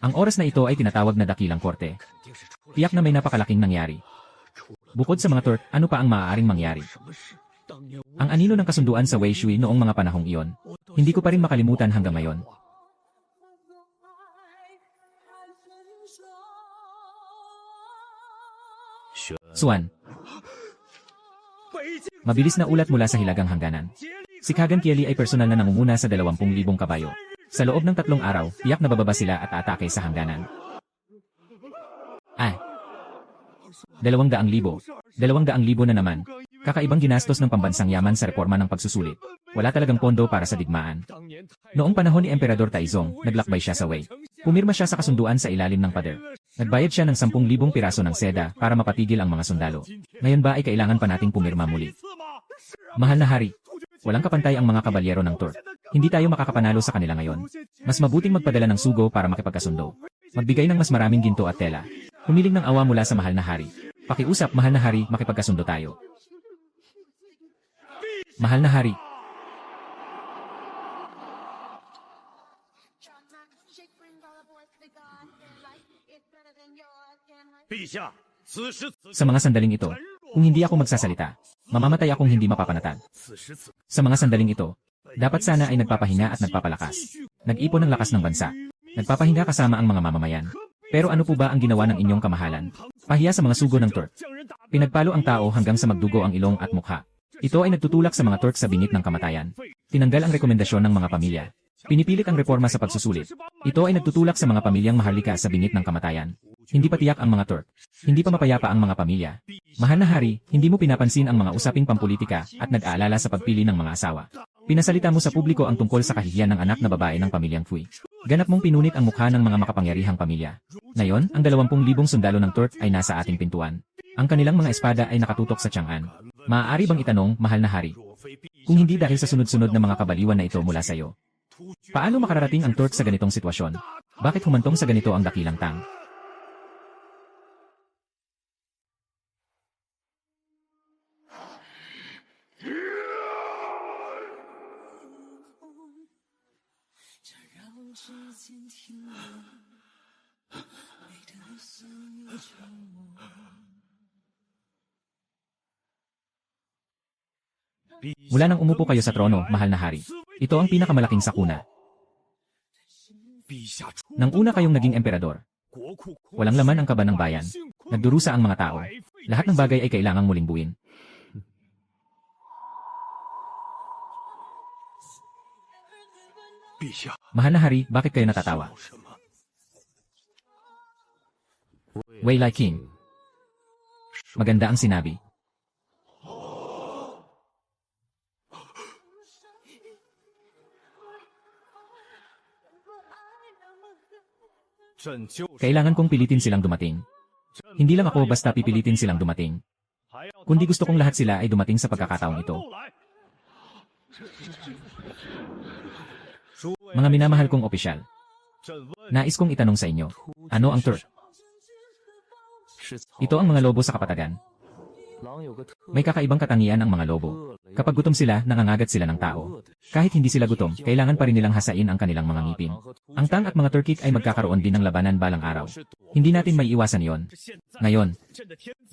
Ang oras na ito ay tinatawag na dakilang korte. Tiyak na may napakalaking nangyari. Bukod sa mga tort, ano pa ang maaaring mangyari? Ang anino ng kasunduan sa Wei Shui noong mga panahong iyon, hindi ko pa rin makalimutan hanggang ngayon. Suan. Mabilis na ulat mula sa hilagang hangganan. Si Kagan Kieli ay personal na nangunguna sa 20,000 kabayo. Sa loob ng 3 araw, tiyak na bababa sila at atake sa hangganan. 200,000. 200,000 na naman. Kakaibang ginastos ng pambansang yaman sa reforma ng pagsusulit. Wala talagang pondo para sa digmaan. Noong panahon ni Emperador Taizong, naglakbay siya sa Wei. Pumirma siya sa kasunduan sa ilalim ng pader. Nagbayad siya ng 10,000 piraso ng seda para mapatigil ang mga sundalo. Ngayon ba ay kailangan pa nating pumirma muli? Mahal na hari, walang kapantay ang mga kabalyero ng Turk. Hindi tayo makakapanalo sa kanila ngayon. Mas mabuting magpadala ng sugo para makipagkasundo. Magbigay ng mas maraming ginto at tela. Humiling ng awa mula sa mahal na hari. Pakiusap, mahal na hari, makipagkasundo tayo. Mahal na hari. Sa mga sandaling ito, kung hindi ako magsasalita, mamamatay akong hindi mapapanatag. Sa mga sandaling ito, dapat sana ay nagpapahinga at nagpapalakas. Nag-ipon ng lakas ng bansa. Nagpapahinga kasama ang mga mamamayan. Pero ano po ba ang ginawa ng inyong kamahalan? Pahiya sa mga sugo ng Turk. Pinagpalo ang tao hanggang sa magdugo ang ilong at mukha. Ito ay nagtutulak sa mga Turk sa bingit ng kamatayan. Tinanggal ang rekomendasyon ng mga pamilya. Pinipilit ang reforma sa pagsusulit. Ito ay nagtutulak sa mga pamilyang maharlika sa bingit ng kamatayan. Hindi pa tiyak ang mga Turk. Hindi pa mapayapa ang mga pamilya. Mahal na hari, hindi mo pinapansin ang mga usaping pampolitika at nag-aalala sa pagpili ng mga asawa. Pinasalita mo sa publiko ang tungkol sa kahihiyan ng anak na babae ng pamilyang Fui. Ganap mong pinunit ang mukha ng mga makapangyarihang pamilya. Ngayon, ang 20,000 sundalo ng Turk ay nasa ating pintuan. Ang kanilang mga espada ay nakatutok sa Chang'an. Maaari bang itanong, mahal na hari? Kung hindi dahil sa sunod-sunod na mga kabaliwan na ito mula sa iyo, paano makararating ang Turk sa ganitong sitwasyon? Bakit humantong sa ganito ang dakilang Tang? Mula nang umupo kayo sa trono, mahal na hari, ito ang pinakamalaking sakuna. Nang una kayong naging emperador, walang laman ang kaban ng bayan. Nagdurusa ang mga tao. Lahat ng bagay ay kailangang muling buuin. Mahal na hari, bakit kayo natatawa? Wei Lai King. Maganda ang sinabi. Kailangan kong pilitin silang dumating. Hindi lang ako basta pipilitin silang dumating. Kundi gusto kong lahat sila ay dumating sa pagkakataong ito. Mga minamahal kong opisyal, nais kong itanong sa inyo, ano ang Turk? Ito ang mga lobo sa kapatagan. May kakaibang katangian ang mga lobo. Kapag gutom sila, nangangagat sila ng tao. Kahit hindi sila gutom, kailangan pa rin nilang hasain ang kanilang mga ngipin. Ang Tang at mga Turkic ay magkakaroon din ng labanan balang araw. Hindi natin may iwasan yon. Ngayon,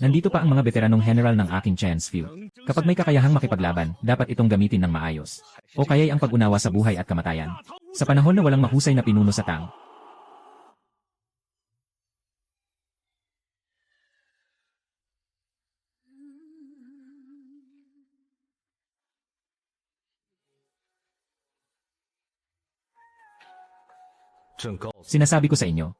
nandito pa ang mga veteranong general ng aking Chance Field. Kapag may kakayahang makipaglaban, dapat itong gamitin ng maayos. O kaya'y ang pag-unawa sa buhay at kamatayan. Sa panahon na walang mahusay na pinuno sa Tang, sinasabi ko sa inyo,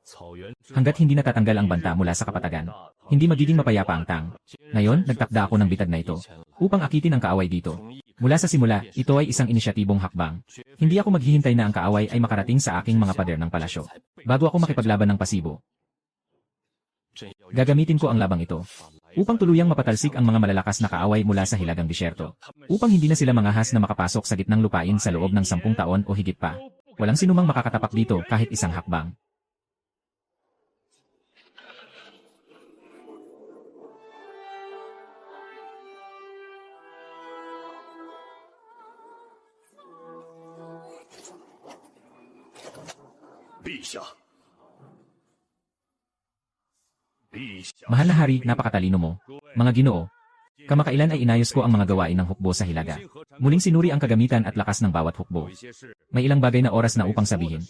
hanggat hindi natatanggal ang banta mula sa kapatagan, hindi magiging mapayapa ang Tang. Ngayon, nagtakda ako ng bitag na ito, upang akitin ang kaaway dito. Mula sa simula, ito ay isang inisyatibong hakbang. Hindi ako maghihintay na ang kaaway ay makarating sa aking mga pader ng palasyo, bago ako makipaglaban ng pasibo. Gagamitin ko ang labang ito, upang tuluyang mapatalsik ang mga malalakas na kaaway mula sa hilagang disyerto, upang hindi na sila mangahas na makapasok sa gitnang lupain sa loob ng 10 taon o higit pa. Walang sinumang makakatapak dito kahit isang hakbang. Mahal na hari, napakatalino mo. Mga ginoo, kamakailan ay inayos ko ang mga gawain ng hukbo sa Hilaga. Muling sinuri ang kagamitan at lakas ng bawat hukbo. May ilang bagay na oras na upang sabihin.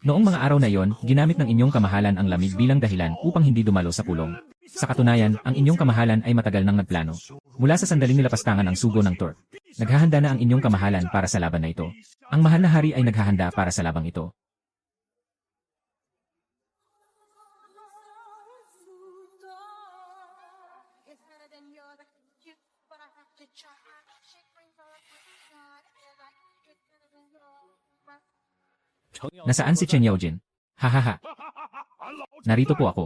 Noong mga araw na iyon, ginamit ng inyong kamahalan ang lamig bilang dahilan upang hindi dumalo sa pulong. Sa katunayan, ang inyong kamahalan ay matagal nang nagplano. Mula sa sandaling nilapastangan ang sugo ng Turk. Naghahanda na ang inyong kamahalan para sa laban na ito. Ang mahal na hari ay naghahanda para sa labang ito. Nasaan si Chen Yaojin? Hahaha. Narito po ako.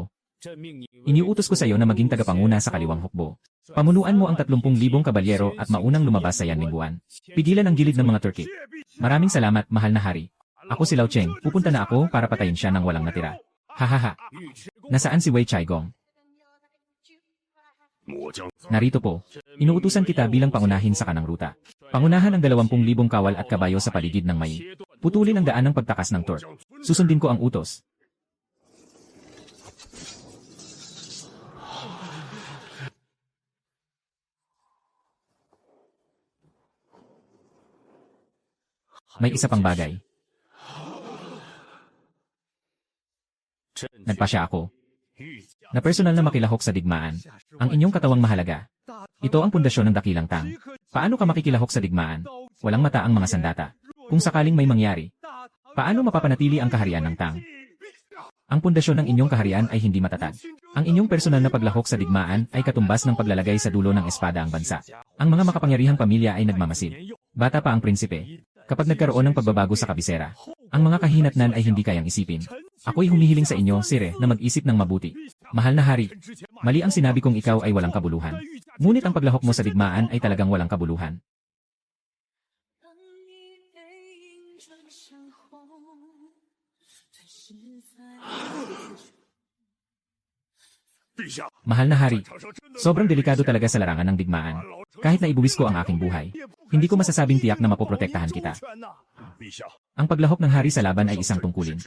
Iniuutos ko sa iyo na maging tagapanguna sa kaliwang hukbo. Pamunuan mo ang 30,000 kabalyero at maunang lumabas sa Yanlingguan. Pigilan ang gilid ng mga Turki. Maraming salamat, mahal na hari. Ako si Lao Cheng, pupunta na ako para patayin siya ng walang natira. Hahaha. Nasaan si Wei Chaigong? Narito po. Inuutusan kita bilang pangunahin sa kanang ruta. Pangunahan ang 20,000 kawal at kabayo sa paligid ng Mai. Putulin ang daan ng pagtakas ng Turk. Susundin ko ang utos. May isa pang bagay. Nagpasya ako na personal na makilahok sa digmaan. Ang inyong katawang mahalaga. Ito ang pundasyon ng dakilang Tang. Paano ka makikilahok sa digmaan? Walang mata ang mga sandata. Kung sakaling may mangyari, paano mapapanatili ang kaharian ng Tang? Ang pundasyon ng inyong kaharian ay hindi matatag. Ang inyong personal na paglahok sa digmaan ay katumbas ng paglalagay sa dulo ng espada ang bansa. Ang mga makapangyarihang pamilya ay nagmamasid. Bata pa ang prinsipe. Kapag nagkaroon ng pagbabago sa kabisera, ang mga kahinatnan ay hindi kayang isipin. Ako'y humihiling sa inyo, Sire, na mag-isip ng mabuti. Mahal na hari, mali ang sinabi kong ikaw ay walang kabuluhan. Ngunit ang paglahok mo sa digmaan ay talagang walang kabuluhan. Mahal na hari, sobrang delikado talaga sa larangan ng digmaan. Kahit na ibuwis ko ang aking buhay, hindi ko masasabing tiyak na mapoprotektahan kita. Ang paglahok ng hari sa laban ay isang tungkulin.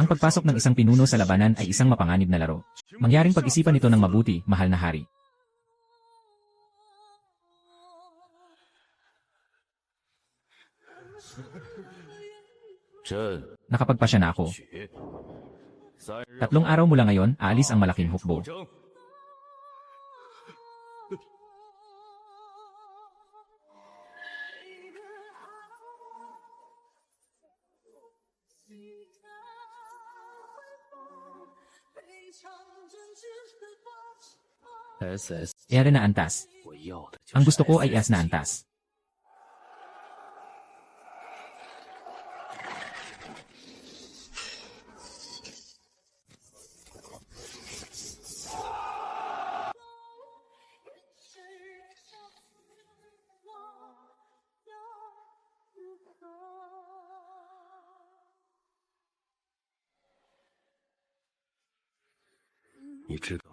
Ang pagpasok ng isang pinuno sa labanan ay isang mapanganib na laro. Mangyaring pag-isipan ito ng mabuti, mahal na hari. Nakapagpasya na ako. 3 araw mula ngayon, aalis ang malaking hukbo. Ere na antas. Ang gusto ko ay S na antas.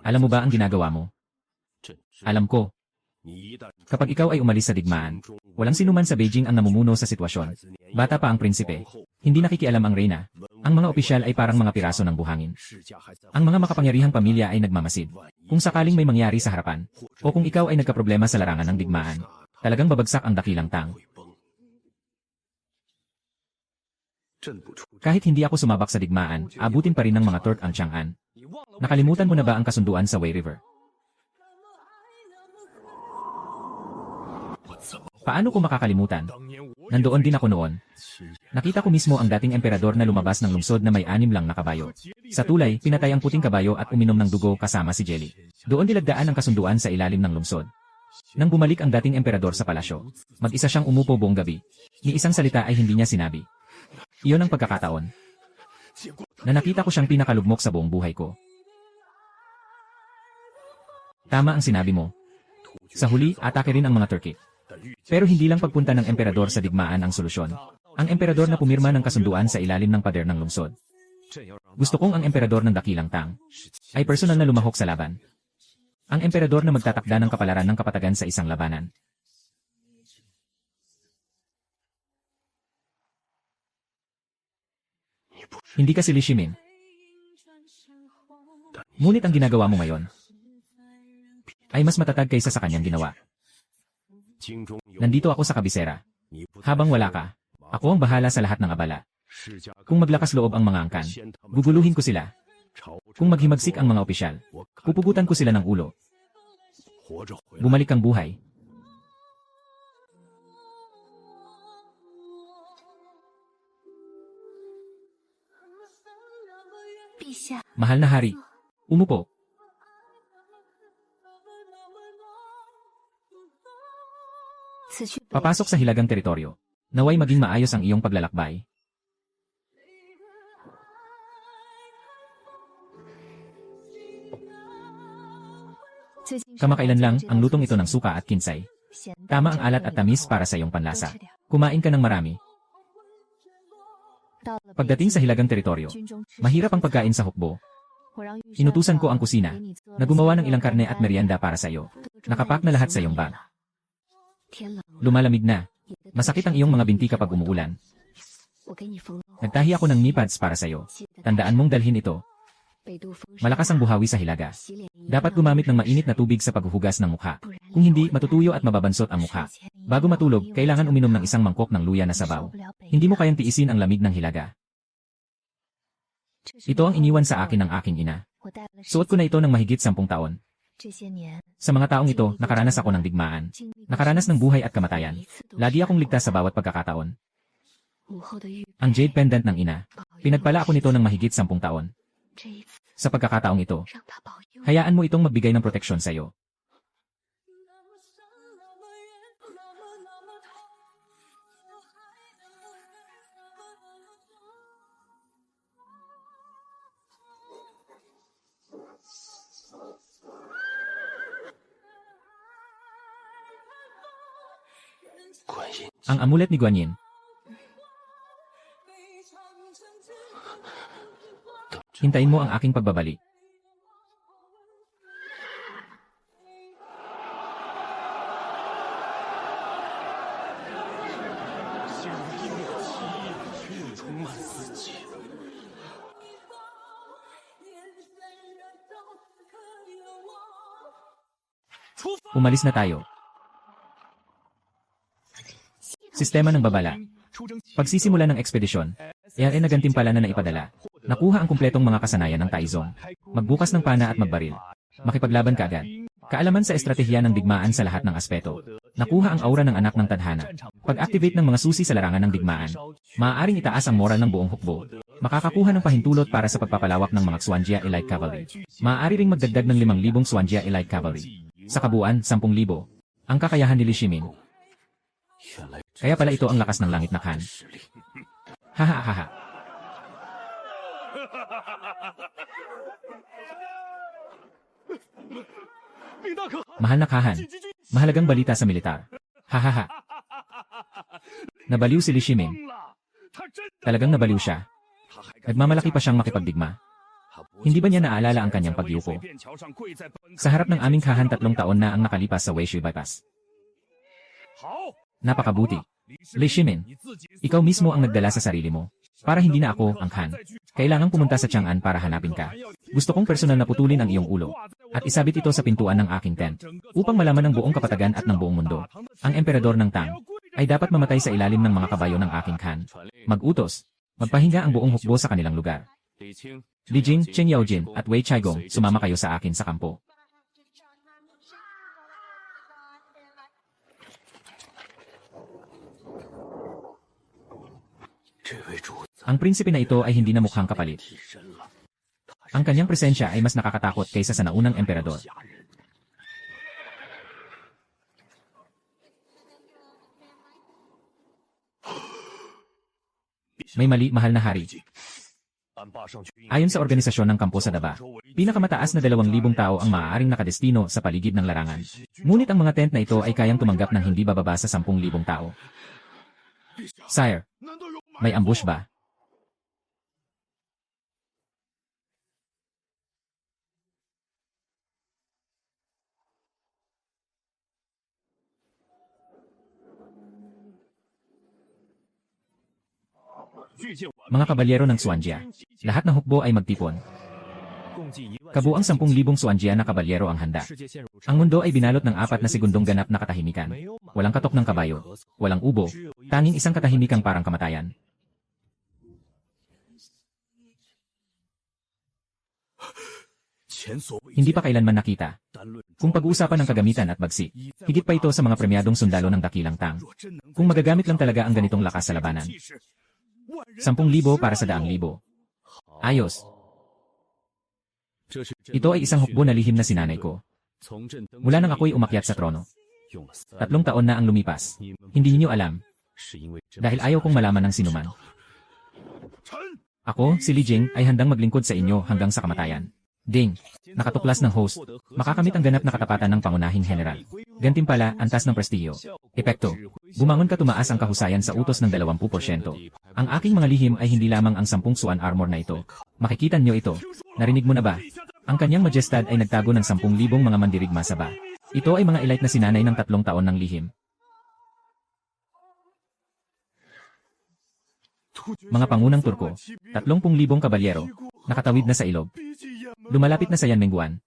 Alam mo ba ang ginagawa mo? Alam ko. Kapag ikaw ay umalis sa digmaan, walang sinuman sa Beijing ang namumuno sa sitwasyon. Bata pa ang prinsipe. Hindi nakikialam ang reyna. Ang mga opisyal ay parang mga piraso ng buhangin. Ang mga makapangyarihang pamilya ay nagmamasid. Kung sakaling may mangyari sa harapan, o kung ikaw ay nagkaproblema sa larangan ng digmaan, talagang babagsak ang dakilang Tang. Kahit hindi ako sumabak sa digmaan, abutin pa rin ng mga Turk ang Chang'an. Nakalimutan mo na ba ang kasunduan sa Wei River? Paano ko makakalimutan? Nandoon din ako noon. Nakita ko mismo ang dating emperador na lumabas ng lungsod na may 6 lang na kabayo. Sa tulay, pinatay ang puting kabayo at uminom ng dugo kasama si Jelly. Doon nilagdaan ang kasunduan sa ilalim ng lungsod. Nang bumalik ang dating emperador sa palasyo, mag-isa siyang umupo buong gabi. Ni isang salita ay hindi niya sinabi. Iyon ang pagkakataon na nakita ko siyang pinakalugmok sa buong buhay ko. Tama ang sinabi mo. Sa huli, atake rin ang mga Turki. Pero hindi lang pagpunta ng emperador sa digmaan ang solusyon. Ang emperador na pumirma ng kasunduan sa ilalim ng pader ng lungsod. Gusto kong ang emperador ng dakilang Tang ay personal na lumahok sa laban. Ang emperador na magtatakda ng kapalaran ng kapatagan sa isang labanan. Hindi ka si Li Shimin. Ngunit ang ginagawa mo ngayon ay mas matatag kaysa sa kanyang ginawa. Nandito ako sa kabisera. Habang wala ka, ako ang bahala sa lahat ng abala. Kung maglakas loob ang mga angkan, guguluhin ko sila. Kung maghimagsik ang mga opisyal, pupugutan ko sila ng ulo. Bumalik ang buhay. Mahal na hari, umupo. Papasok sa hilagang teritoryo. Naway maging maayos ang iyong paglalakbay. Kamakailan lang, ang lutong ito ng suka at kinsay. Tama ang alat at tamis para sa iyong panlasa. Kumain ka ng marami. Pagdating sa hilagang teritoryo, mahirap ang pagkain sa hukbo. Inutusan ko ang kusina na gumawa ng ilang karne at merienda para sa iyo. Nakapak na lahat sa iyong bag. Lumalamig na. Masakit ang iyong mga binti kapag umuulan. Nagtahi ako ng knee pads para sa iyo. Tandaan mong dalhin ito. Malakas ang buhawi sa hilaga. Dapat gumamit ng mainit na tubig sa paghuhugas ng mukha. Kung hindi, matutuyo at mababansot ang mukha. Bago matulog, kailangan uminom ng isang mangkok ng luya na sabaw. Hindi mo kayang tiisin ang lamig ng hilaga. Ito ang iniwan sa akin ng aking ina. Suot ko na ito ng mahigit 10 taon. Sa mga taong ito, nakaranas ako ng digmaan. Nakaranas ng buhay at kamatayan. Lagi akong ligtas sa bawat pagkakataon. Ang jade pendant ng ina. Pinagpala ako nito ng mahigit 10 taon. Sa pagkakataong ito, hayaan mo itong magbigay ng proteksyon sa iyo. Ang amulet ni Guanyin. Hintayin mo ang aking pagbabalik. Umalis na tayo. Sistema ng babala. Pagsisimula ng ekspedisyon, ay nagantimpala na naipadala. Nakuha ang kumpletong mga kasanayan ng Taizong. Magbukas ng pana at magbaril. Makipaglaban ka agad. Kaalaman sa estratehiya ng digmaan sa lahat ng aspeto. Nakuha ang aura ng anak ng tadhana. Pag-activate ng mga susi sa larangan ng digmaan. Maaaring itaas ang moral ng buong hukbo. Makakakuha ng pahintulot para sa pagpapalawak ng mga Xuanjia Elite Cavalry. Maaari ring magdagdag ng 5,000 Xuanjia Elite Cavalry. Sa kabuuan, 10,000. Ang kakayahan ni Li Shimin. Kaya pala ito ang lakas ng langit na Khan. Hahaha. Mahal na Khan. Mahalagang balita sa militar. Hahaha. Nabaliw si Li Shimin. Talagang nabaliw siya. Nagmamalaki pa siyang makipagdigma. Hindi ba niya naalala ang kanyang pagyuko? Sa harap ng aming Khan 3 taon na ang nakalipas sa Weishui Bypass. Napakabuti. Li Shimin, ikaw mismo ang nagdala sa sarili mo. Para hindi na ako ang Khan. Kailangang pumunta sa Chang'an para hanapin ka. Gusto kong personal na putulin ang iyong ulo. At isabit ito sa pintuan ng aking tent. Upang malaman ng buong kapatagan at ng buong mundo. Ang emperador ng Tang ay dapat mamatay sa ilalim ng mga kabayo ng aking Khan. Mag-utos. Magpahinga ang buong hukbo sa kanilang lugar. Li Jing, Chen Yaojin, at Wei Chaigong, sumama kayo sa akin sa kampo. Ang prinsipe na ito ay hindi na mukhang kapalit. Ang kanyang presensya ay mas nakakatakot kaysa sa naunang emperador. May mali, mahal na hari. Ayon sa organisasyon ng kampo sa Daba, pinakamataas na 2,000 tao ang maaaring nakadestino sa paligid ng larangan. Ngunit ang mga tent na ito ay kayang tumanggap ng hindi bababa sa 10,000 tao. Sire, may ambush ba? Mga kabalyero ng Xuanjia, lahat ng hukbo ay magtipon. Kabuang 10,000 Xuanjia na kabalyero ang handa. Ang mundo ay binalot ng 4 na segundong ganap na katahimikan. Walang katok ng kabayo, walang ubo, tanging isang katahimikang parang kamatayan. Hindi pa kailanman nakita. Kung pag-uusapan ng kagamitan at bagsik, higit pa ito sa mga premyadong sundalo ng dakilang Tang. Kung magagamit lang talaga ang ganitong lakas sa labanan. 10,000 para sa 100,000. Ayos. Ito ay isang hukbo na lihim na sinanay ko. Mula nang ako'y umakyat sa trono. 3 taon na ang lumipas. Hindi niyo alam. Dahil ayaw kong malaman ng sinuman. Ako, si Li Jing, ay handang maglingkod sa inyo hanggang sa kamatayan. Ding! Nakatuklas ng host. Makakamit ang ganap na katapatan ng pangunahing general. Gantimpala, antas ng prestiyo. Epekto. Bumangon ka, tumaas ang kahusayan sa utos ng 20%. Ang aking mga lihim ay hindi lamang ang 10 swan armor na ito. Makikita niyo ito. Narinig mo na ba? Ang kanyang majestad ay nagtago ng 10,000 mga mandirigma sa ba. Ito ay mga elite na sinanay ng 3 taon ng lihim. Mga pangunang Turko, 30,000 kabalyero, nakatawid na sa ilog. Lumalapit na sa Yanmenguan.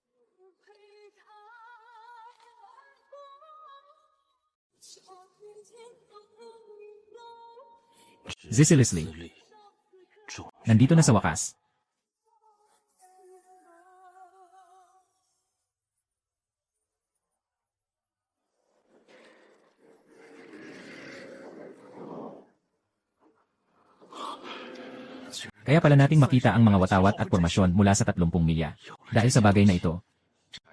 Zisilisli. Nandito na sa wakas. Kaya pala nating makita ang mga watawat at pormasyon mula sa 30 milya. Dahil sa bagay na ito,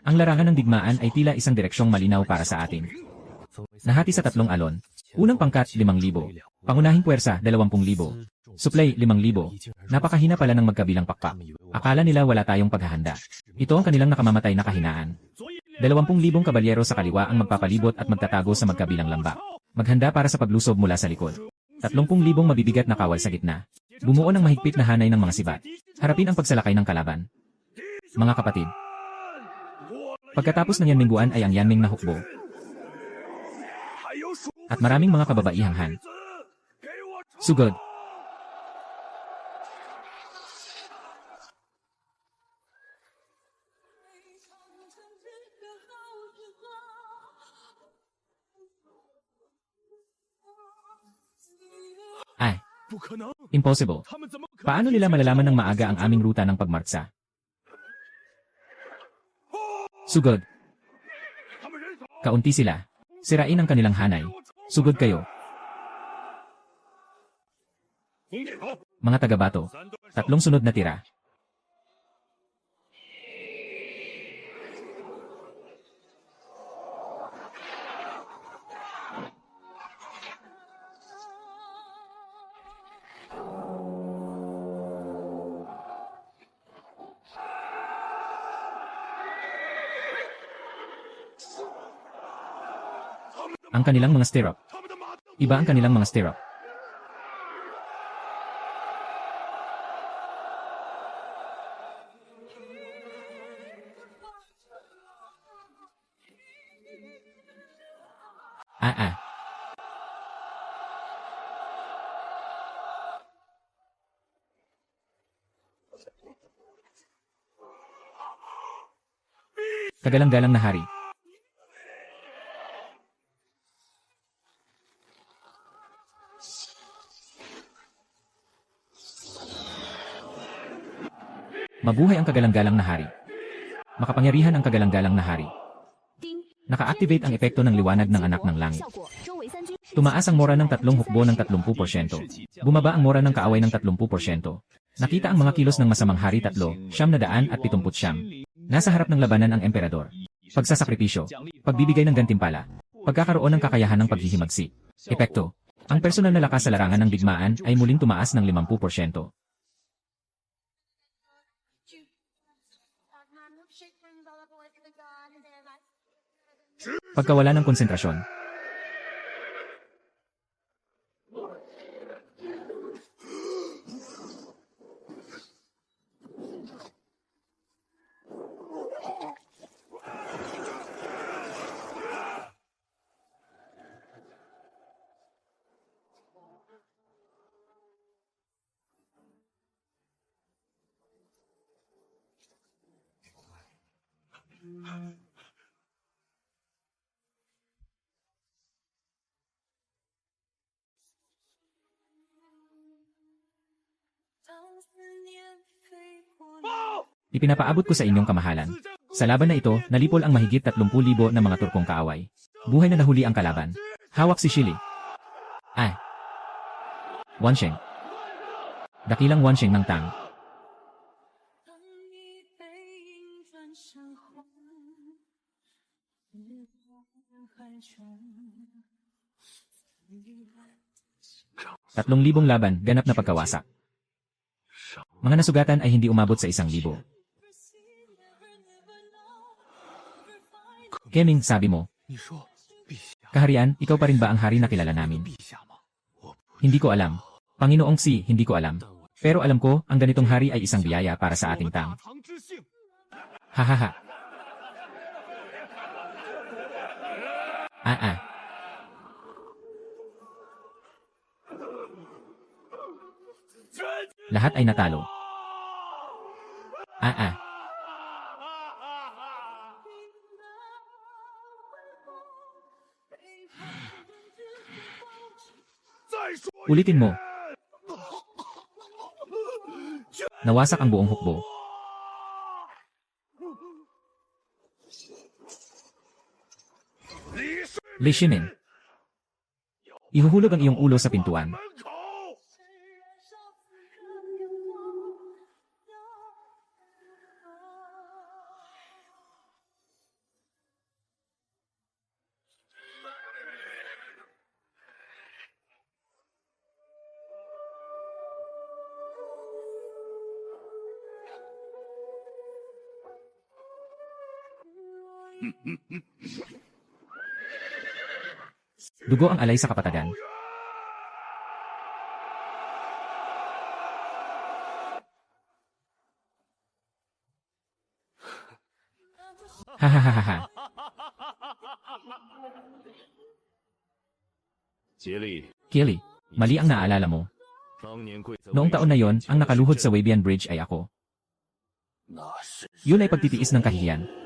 ang larangan ng digmaan ay tila isang direksyong malinaw para sa atin. Nahati sa 3 alon. Unang pangkat, 5,000. Pangunahing puwersa, 20,000. Supply, 5,000. Napakahina pala ng magkabilang pakpak. Akala nila wala tayong paghahanda. Ito ang kanilang nakamamatay na kahinaan. 20,000 kabalyero sa kaliwa ang magpapalibot at magtatago sa magkabilang lambak. Maghanda para sa paglusob mula sa likod. 30,000 mabibigat na kawal sa gitna. Bumuo ng mahigpit na hanay ng mga sibat. Harapin ang pagsalakay ng kalaban. Mga kapatid. Pagkatapos ng Yanmenguan ay ang Yanmeng na hukbo. At maraming mga kababaihanghan. Sugod. Ay. Impossible. Paano nila malalaman ng maaga ang aming ruta ng pagmartsa? Sugod. Kaunti sila. Sirain ang kanilang hanay. Sugod kayo. Mga taga-bato. 3 sunod na tira. Ang kanilang mga stirrup. Iba ang kanilang mga stirrup. Kagalang-galang na hari. Mabuhay ang kagalang-galang na hari. Makapangyarihan ang kagalang-galang na hari. Naka-activate ang epekto ng liwanag ng anak ng langit. Tumaas ang mora ng 3 hukbo ng 30%. Bumaba ang mora ng kaaway ng 30%. Nakita ang mga kilos ng masamang hari 3,970. Nasa harap ng labanan ang emperador. Pagsasakripisyo. Pagbibigay ng gantimpala. Pagkakaroon ng kakayahan ng paghihimagsik. Epekto. Ang personal na lakas sa larangan ng digmaan ay muling tumaas ng 50%. Pagkawala ng konsentrasyon. Ipinapaabot ko sa inyong kamahalan. Sa laban na ito, nalipol ang mahigit 30,000 na mga Turkong kaaway. Buhay na nahuli ang kalaban. Hawak si Shili. Wansheng. Dakilang Wansheng ng Tang. Tatlong libong laban, ganap na pagkawasak. Mga nasugatan ay hindi umabot sa 1,000. Keming, sabi mo. Kaharian, ikaw pa rin ba ang hari na kilala namin? Hindi ko alam. Panginoong Si, hindi ko alam. Pero alam ko, ang ganitong hari ay isang biyaya para sa ating tang. Hahaha. Ah. Lahat ay natalo. Ah. Ulitin mo. Nawasak ang buong hukbo. Li Shimin. Ihuhulog ang iyong ulo sa pintuan. Dugo ang alay sa kapatagan. Hahaha. Kili, mali ang naalala mo. Noong taon na yon, ang nakaluhod sa Wabian Bridge ay ako. Yun ay pagtitiis ng kahihiyan.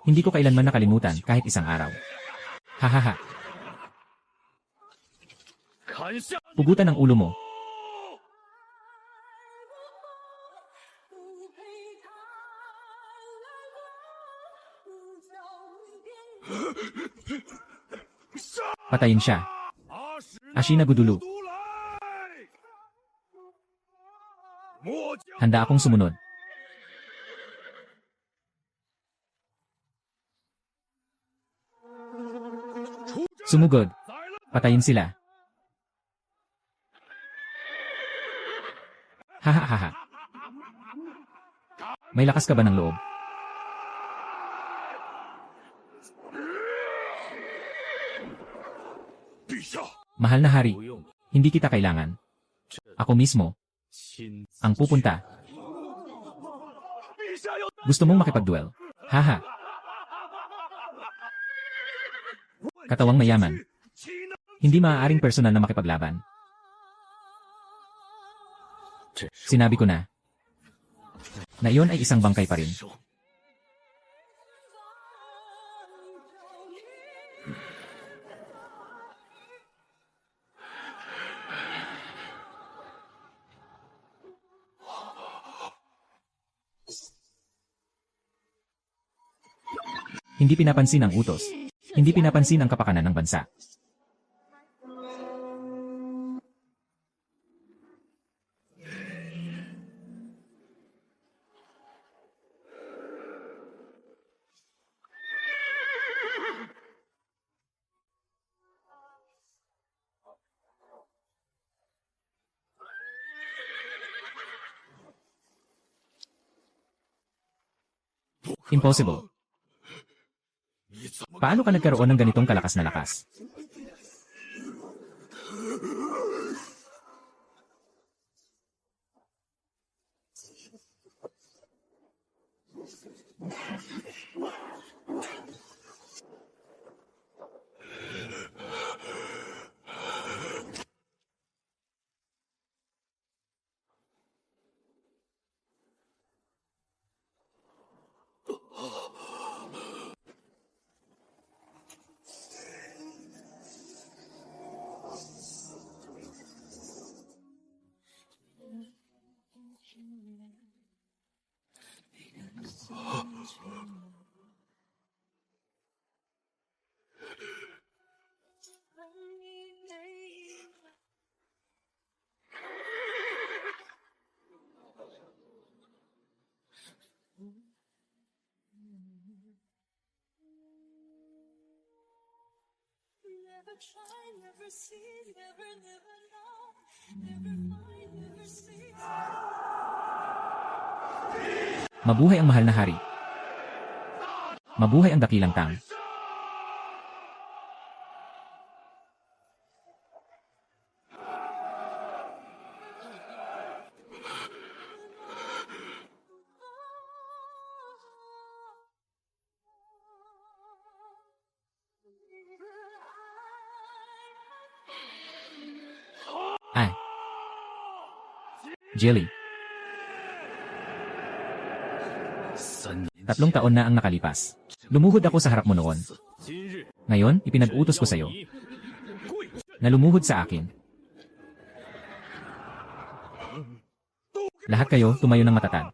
Hindi ko kailanman nakalimutan kahit isang araw. Hahaha. Pugutan ang ulo mo. Patayin siya. Ashina Gudulu. Handa akong sumunod. Sumugod. Patayin sila. Hahaha. May lakas ka ba ng loob? Mahal na hari, hindi kita kailangan. Ako mismo ang pupunta. Gusto mong makipagduel? Haha. Katawang mayaman. Hindi maaaring personal na makipaglaban. Sinabi ko na iyon ay isang bangkay pa rin. Hindi pinapansin ang utos. Hindi pinapansin ang kapakanan ng bansa. Impossible. Paano ka nagkaroon ng ganitong kalakas na lakas? Never try, never see, never know, never find, never see. Mabuhay ang mahal na hari. Mabuhay ang dakilang Tang. Ay. Jelly. 3 taon na ang nakalipas. Lumuhod ako sa harap mo noon. Ngayon, ipinag-utos ko sa iyo na lumuhod sa akin. Lahat kayo tumayo ng matatag.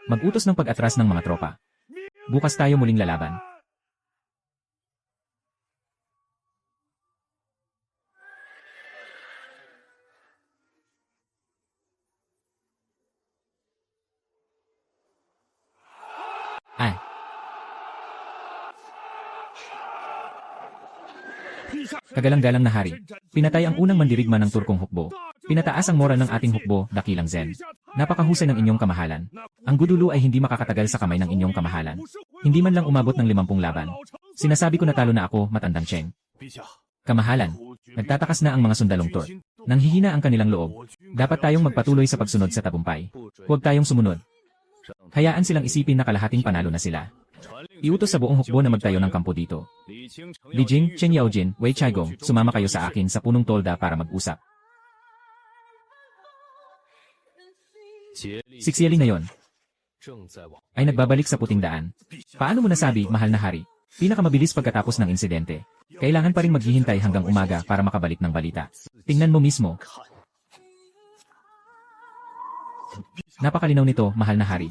Mag-utos ng pag-atras ng mga tropa. Bukas tayo muling lalaban. Ay. Kagalang-galang na hari. Pinatay ang unang mandirigma ng Turkong hukbo. Pinataas ang moral ng ating hukbo, dakilang Zen. Napakahusay ng inyong kamahalan. Ang Gudulu ay hindi makakatagal sa kamay ng inyong kamahalan. Hindi man lang umabot ng 50 laban. Sinasabi ko na talo na ako, matandang Cheng. Kamahalan. Nagtatakas na ang mga sundalong Turk. Nanghihina ang kanilang loob. Dapat tayong magpatuloy sa pagsunod sa tagumpay. Huwag tayong sumunod. Hayaan silang isipin na kalahating panalo na sila. Iutos sa buong hukbo na magtayo ng kampo dito. Li Jing, Chen Yaojin, Wei Chaigong, sumama kayo sa akin sa punong tolda para mag-usap. Si Xieli ngayon ay nagbabalik sa puting daan. Paano mo nasabi, mahal na hari? Pinakamabilis pagkatapos ng insidente. Kailangan pa rin maghihintay hanggang umaga para makabalik ng balita. Tingnan mo mismo. Napakalinaw nito, mahal na hari.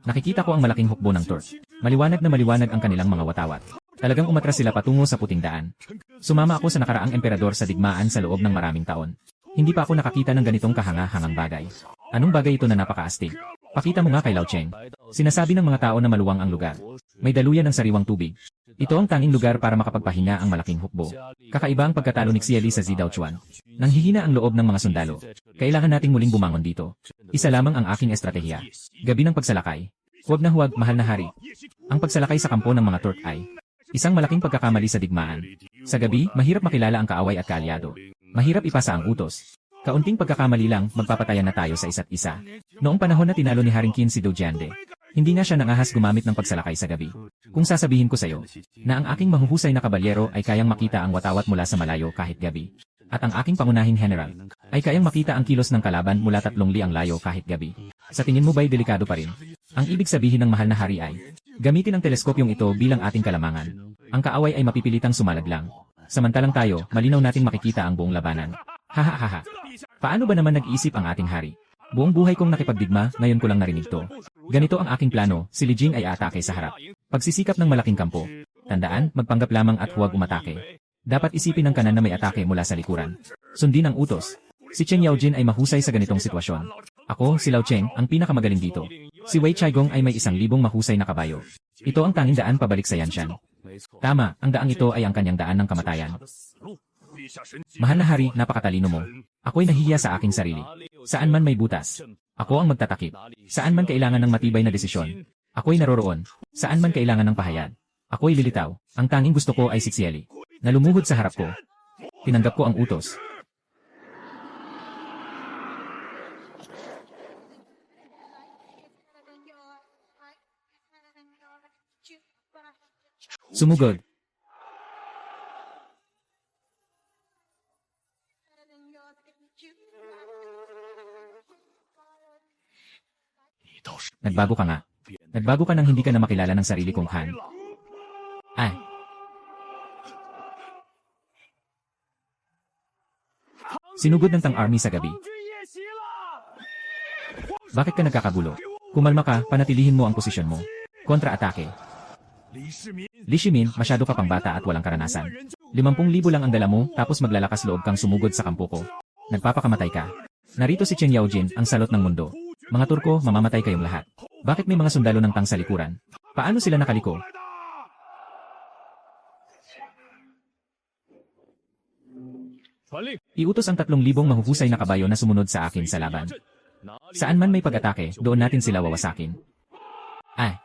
Nakikita ko ang malaking hukbo ng Turk. Maliwanag na maliwanag ang kanilang mga watawat. Talagang umatras sila patungo sa puting daan. Sumama ako sa nakaraang emperador sa digmaan sa loob ng maraming taon. Hindi pa ako nakakita ng ganitong kahanga-hangang bagay. Anong bagay ito na napakaastig? Pakita mo nga kay Lao Cheng. Sinasabi ng mga tao na maluwang ang lugar. May daluyan ng sariwang tubig. Ito ang tanging lugar para makapagpahinga ang malaking hukbo. Kakaiba ang pagkatalo ni Xieli sa Zidaochuan. Nanghihina ang loob ng mga sundalo. Kailangan nating muling bumangon dito. Isa lamang ang aking estratehiya. Gabi ng pagsalakay. Huwag na huwag, mahal na hari. Ang pagsalakay sa kampo ng mga Turk ay isang malaking pagkakamali sa digmaan. Sa gabi, mahirap makilala ang kaaway at kaalyado. Mahirap ipasa ang utos. Kaunting pagkakamali lang, magpapatayan na tayo sa isa't isa. Noong panahon na tinalo ni Haring Qin si Dou Jiande, hindi na siya nangahas gumamit ng pagsalakay sa gabi. Kung sasabihin ko sa iyo na ang aking mahuhusay na kabalyero ay kayang makita ang watawat mula sa malayo kahit gabi, at ang aking pangunahing general ay kayang makita ang kilos ng kalaban mula 3 liang layo kahit gabi, sa tingin mo ba'y delikado pa rin? Ang ibig sabihin ng mahal na hari ay, gamitin ang teleskopyong ito bilang ating kalamangan. Ang kaaway ay mapipilitang sumalaglang. Samantalang tayo, malinaw nating makikita ang buong labanan. Hahaha. Paano ba naman nag-iisip ang ating hari? Buong buhay kong nakipagdigma, ngayon ko lang narinig to. Ganito ang aking plano, si Li Jing ay aatake sa harap. Pagsisikap ng malaking kampo. Tandaan, magpanggap lamang at huwag umatake. Dapat isipin ng kanan na may atake mula sa likuran. Sundin ang utos. Si Chen Yaojin ay mahusay sa ganitong sitwasyon. Ako, si Lao Cheng, ang pinakamagaling dito. Si Wei Chaigong ay may 1,000 mahusay na kabayo. Ito ang tanging daan pabalik sa Yanshan. Tama, ang daang ito ay ang kanyang daan ng kamatayan. Mahal na hari, napakatalino mo. Ako'y nahihiya sa aking sarili. Saan man may butas, ako ang magtatakip. Saan man kailangan ng matibay na desisyon, ako'y naroroon. Saan man kailangan ng pahayag, ako'y lilitaw. Ang tanging gusto ko ay si Xieli, na lumuhod sa harap ko. Tinanggap ko ang utos. Sumugod. Nagbago ka nga. Nagbago ka nang hindi ka na makilala ng sarili kong Han. Ay. Sinugod ng Tang Army sa gabi. Bakit ka nagkakagulo? Kumalma ka, panatilihin mo ang posisyon mo. Kontra-atake. Li Shimin, masyado ka pang bata at walang karanasan. 50,000 lang ang dala mo, tapos maglalakas loob kang sumugod sa kampo ko. Nagpapakamatay ka. Narito si Chen Yaojin, ang salot ng mundo. Mga Turko, mamamatay kayong lahat. Bakit may mga sundalo ng Tang sa likuran? Paano sila nakaliko? Iutos ang 3,000 mahuhusay na kabayo na sumunod sa akin sa laban. Saan man may pag-atake, doon natin sila wawasakin. Ay!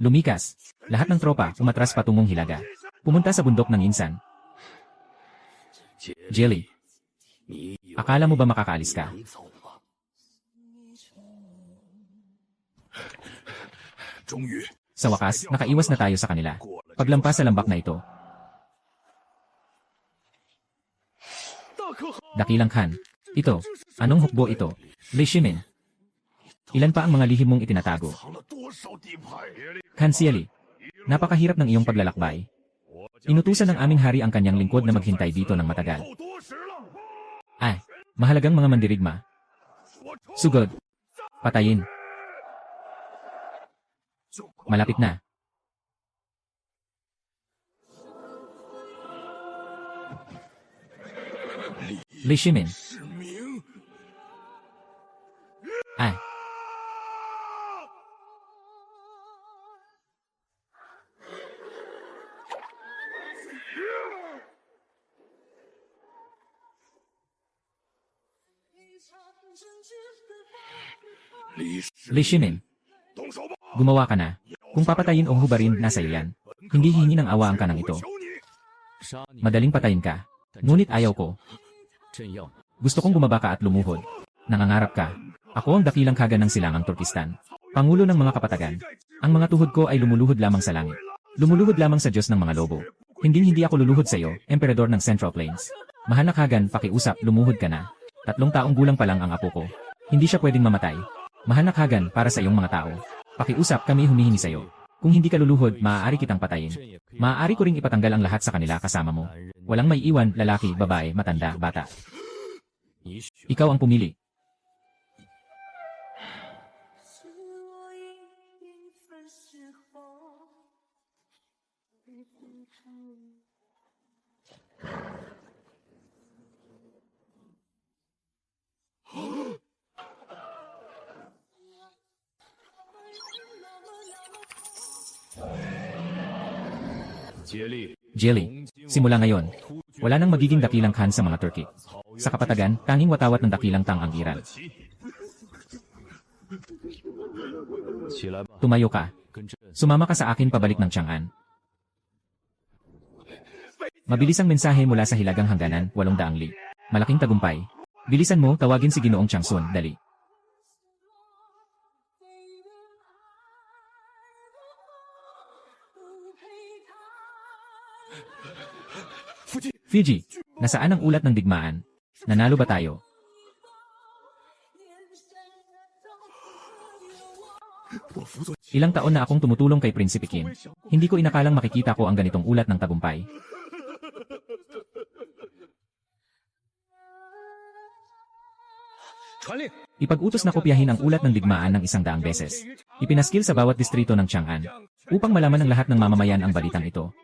Lumikas. Lahat ng tropa umatras patungong Hilaga. Pumunta sa bundok ng Insan. Jelly. Akala mo ba makakaalis ka? Sa wakas, nakaiwas na tayo sa kanila. Paglampas sa lambak na ito. Dakilang Khan. Ito. Anong hukbo ito? Li Shimin. Ilan pa ang mga lihim mong itinatago? Khan Siali. Napakahirap ng iyong paglalakbay. Inutusan ng aming hari ang kanyang lingkod na maghintay dito ng matagal. Ay, mahalagang mga mandirigma. Sugod. Patayin. Malapit na. Li Shimin. Ay. Li Shimin. Gumawa ka na. Kung papatayin o hubarin, nasa iyo yan. Hindi hihingi ng awa ang kanang ito. Madaling patayin ka. Ngunit ayaw ko. Gusto kong bumaba ka at lumuhod. Nangangarap ka. Ako ang dakilang kaga ng silangang Turkistan. Pangulo ng mga kapatagan. Ang mga tuhod ko ay lumuluhod lamang sa langit. Lumuluhod lamang sa Diyos ng mga lobo. Hindi ako luluhod sa iyo, Emperador ng Central Plains. Mahal na Kagan, pakiusap, lumuhod ka na. 3 taong gulang pa lang ang apo ko. Hindi siya pwedeng mamatay. Mahal na Kagan, para sa iyong mga tao. Pakiusap, kami humihingi sa iyo. Kung hindi ka luluhod, maaari kitang patayin. Maaari ko ring ipatanggal ang lahat sa kanila kasama mo. Walang may iwan, lalaki, babae, matanda, bata. Ikaw ang pumili. Jelly, simula ngayon, wala nang magiging dakilang Khan sa mga Turki. Sa kapatagan, tanging watawat ng dakilang Tang ang Iran. Tumayo ka. Sumama ka sa akin pabalik ng Chang'an. Mabilis ang mensahe mula sa hilagang hangganan, 800 li. Malaking tagumpay. Bilisan mo, tawagin si Ginoong Changsun, dali. Fiji, nasaan ang ulat ng digmaan? Nanalo ba tayo? Ilang taon na akong tumutulong kay Prinsipe Qin. Hindi ko inakalang makikita ko ang ganitong ulat ng tagumpay. Ipag-utos na kopyahin ang ulat ng digmaan ng 100 beses. Ipinaskil sa bawat distrito ng Chang'an upang malaman ng lahat ng mamamayan ang balitang ito.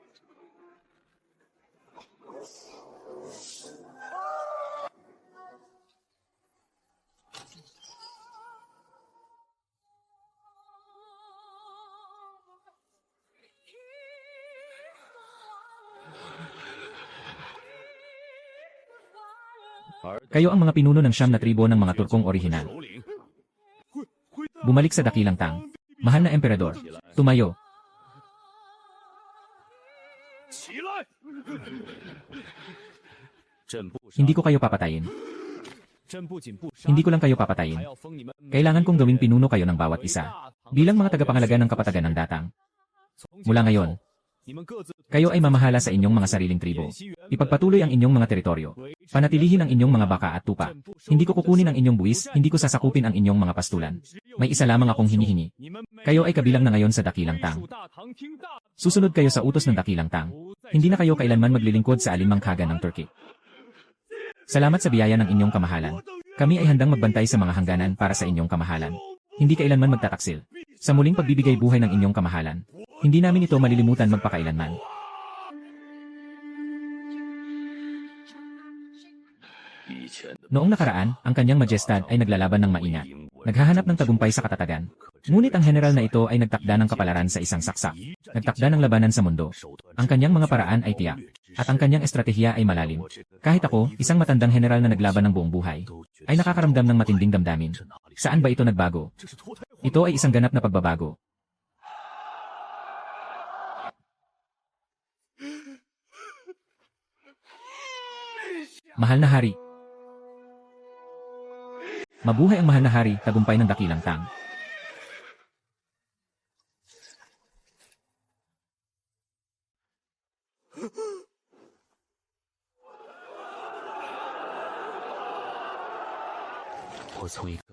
Kayo ang mga pinuno ng 9 na tribo ng mga Turkong orihinal. Bumalik sa dakilang Tang. Mahal na Emperador, tumayo. Hindi ko kayo papatayin. Hindi ko lang kayo papatayin. Kailangan kong gawing pinuno kayo ng bawat isa. Bilang mga tagapangalaga ng kapatagan ng Datang. Mula ngayon, kayo ay mamahala sa inyong mga sariling tribo. Ipagpatuloy ang inyong mga teritoryo. Panatilihin ang inyong mga baka at tupa. Hindi ko kukunin ang inyong buwis, hindi ko sasakupin ang inyong mga pastulan. May isa lamang akong hinihingi. Kayo ay kabilang na ngayon sa dakilang Tang. Susunod kayo sa utos ng dakilang Tang. Hindi na kayo kailanman maglilingkod sa alinmang kaga ng Turkey. Salamat sa biyaya ng inyong kamahalan. Kami ay handang magbantay sa mga hangganan para sa inyong kamahalan. Hindi kailanman magtataksil. Sa muling pagbibigay buhay ng inyong kamahalan. Hindi namin ito malilimutan magpakailanman. Noong nakaraan, ang kanyang majestad ay naglalaban ng maingat. Naghahanap ng tagumpay sa katatagan. Ngunit ang general na ito ay nagtakda ng kapalaran sa isang saksak. Nagtakda ng labanan sa mundo. Ang kanyang mga paraan ay tiyak. At ang kanyang estratehiya ay malalim. Kahit ako, isang matandang general na naglaban ng buong buhay, ay nakakaramdam ng matinding damdamin. Saan ba ito nagbago? Ito ay isang ganap na pagbabago. Mahal na hari. Mabuhay ang mahal na hari, tagumpay ng dakilang tang.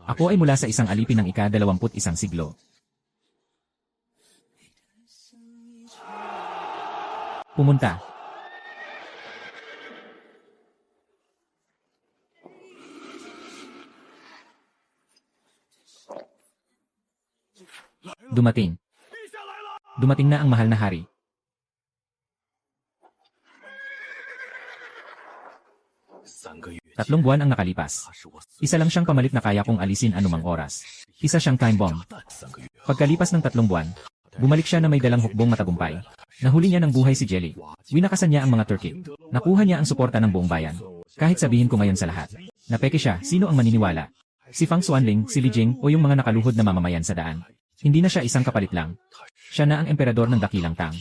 Ako ay mula sa isang alipin ng ika-21 siglo. Pumunta. Dumating. Dumating na ang mahal na hari. Tatlong buwan ang nakalipas. Isa lang siyang pamalit na kaya kong alisin anumang oras. Isa siyang time bomb. Pagkalipas ng 3 buwan, bumalik siya na may dalang hukbong matagumpay. Nahuli niya ng buhay si Jelly. Winakasan niya ang mga turkey. Nakuha niya ang suporta ng buong bayan. Kahit sabihin ko ngayon sa lahat, napeke siya, sino ang maniniwala? Si Fang Xuanling, si Li Jing, o yung mga nakaluhod na mamamayan sa daan. Hindi na siya isang kapalit lang. Siya na ang emperador ng dakilang tang.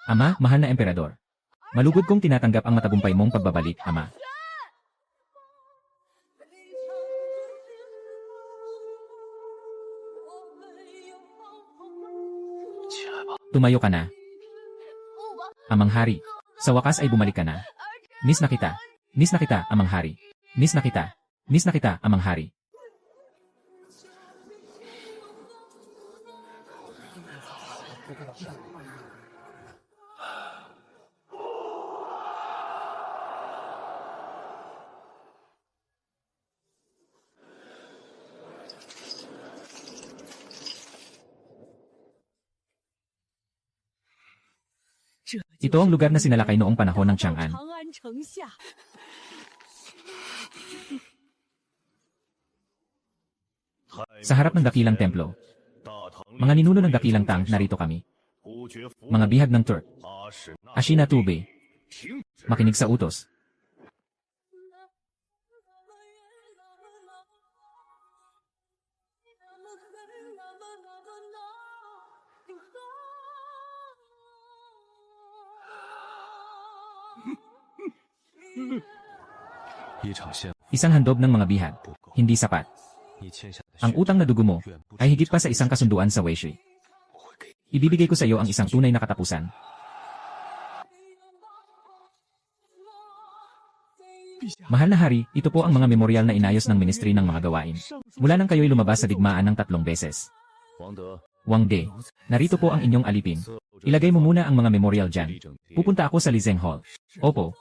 Ama, mahal na emperador. Malugod kong tinatanggap ang matagumpay mong pagbabalik, Ama. Tumayo ka na. Amang hari. Sa wakas ay bumalik ka na. Miss na kita. Miss na kita, amang hari. Miss na kita. Miss na kita, amang hari. Ito ang lugar na sinalakay noong panahon ng Chang'an. Sa harap ng dakilang templo, mga ninuno ng dakilang tang, narito kami. Mga bihag ng Turk. Ashina Tube. Makinig sa utos. Isang handog ng mga bihag, hindi sapat. Ang utang na dugo mo ay higit pa sa isang kasunduan sa Weishi. Ibibigay ko sa iyo ang isang tunay na katapusan. Mahal na hari, ito po ang mga memoryal na inayos ng Ministry ng mga gawain. Mula nang kayo'y lumabas sa digmaan ng 3 beses. Wang De, narito po ang inyong alipin. Ilagay mo muna ang mga memoryal dyan. Pupunta ako sa Lizeng Hall. Opo.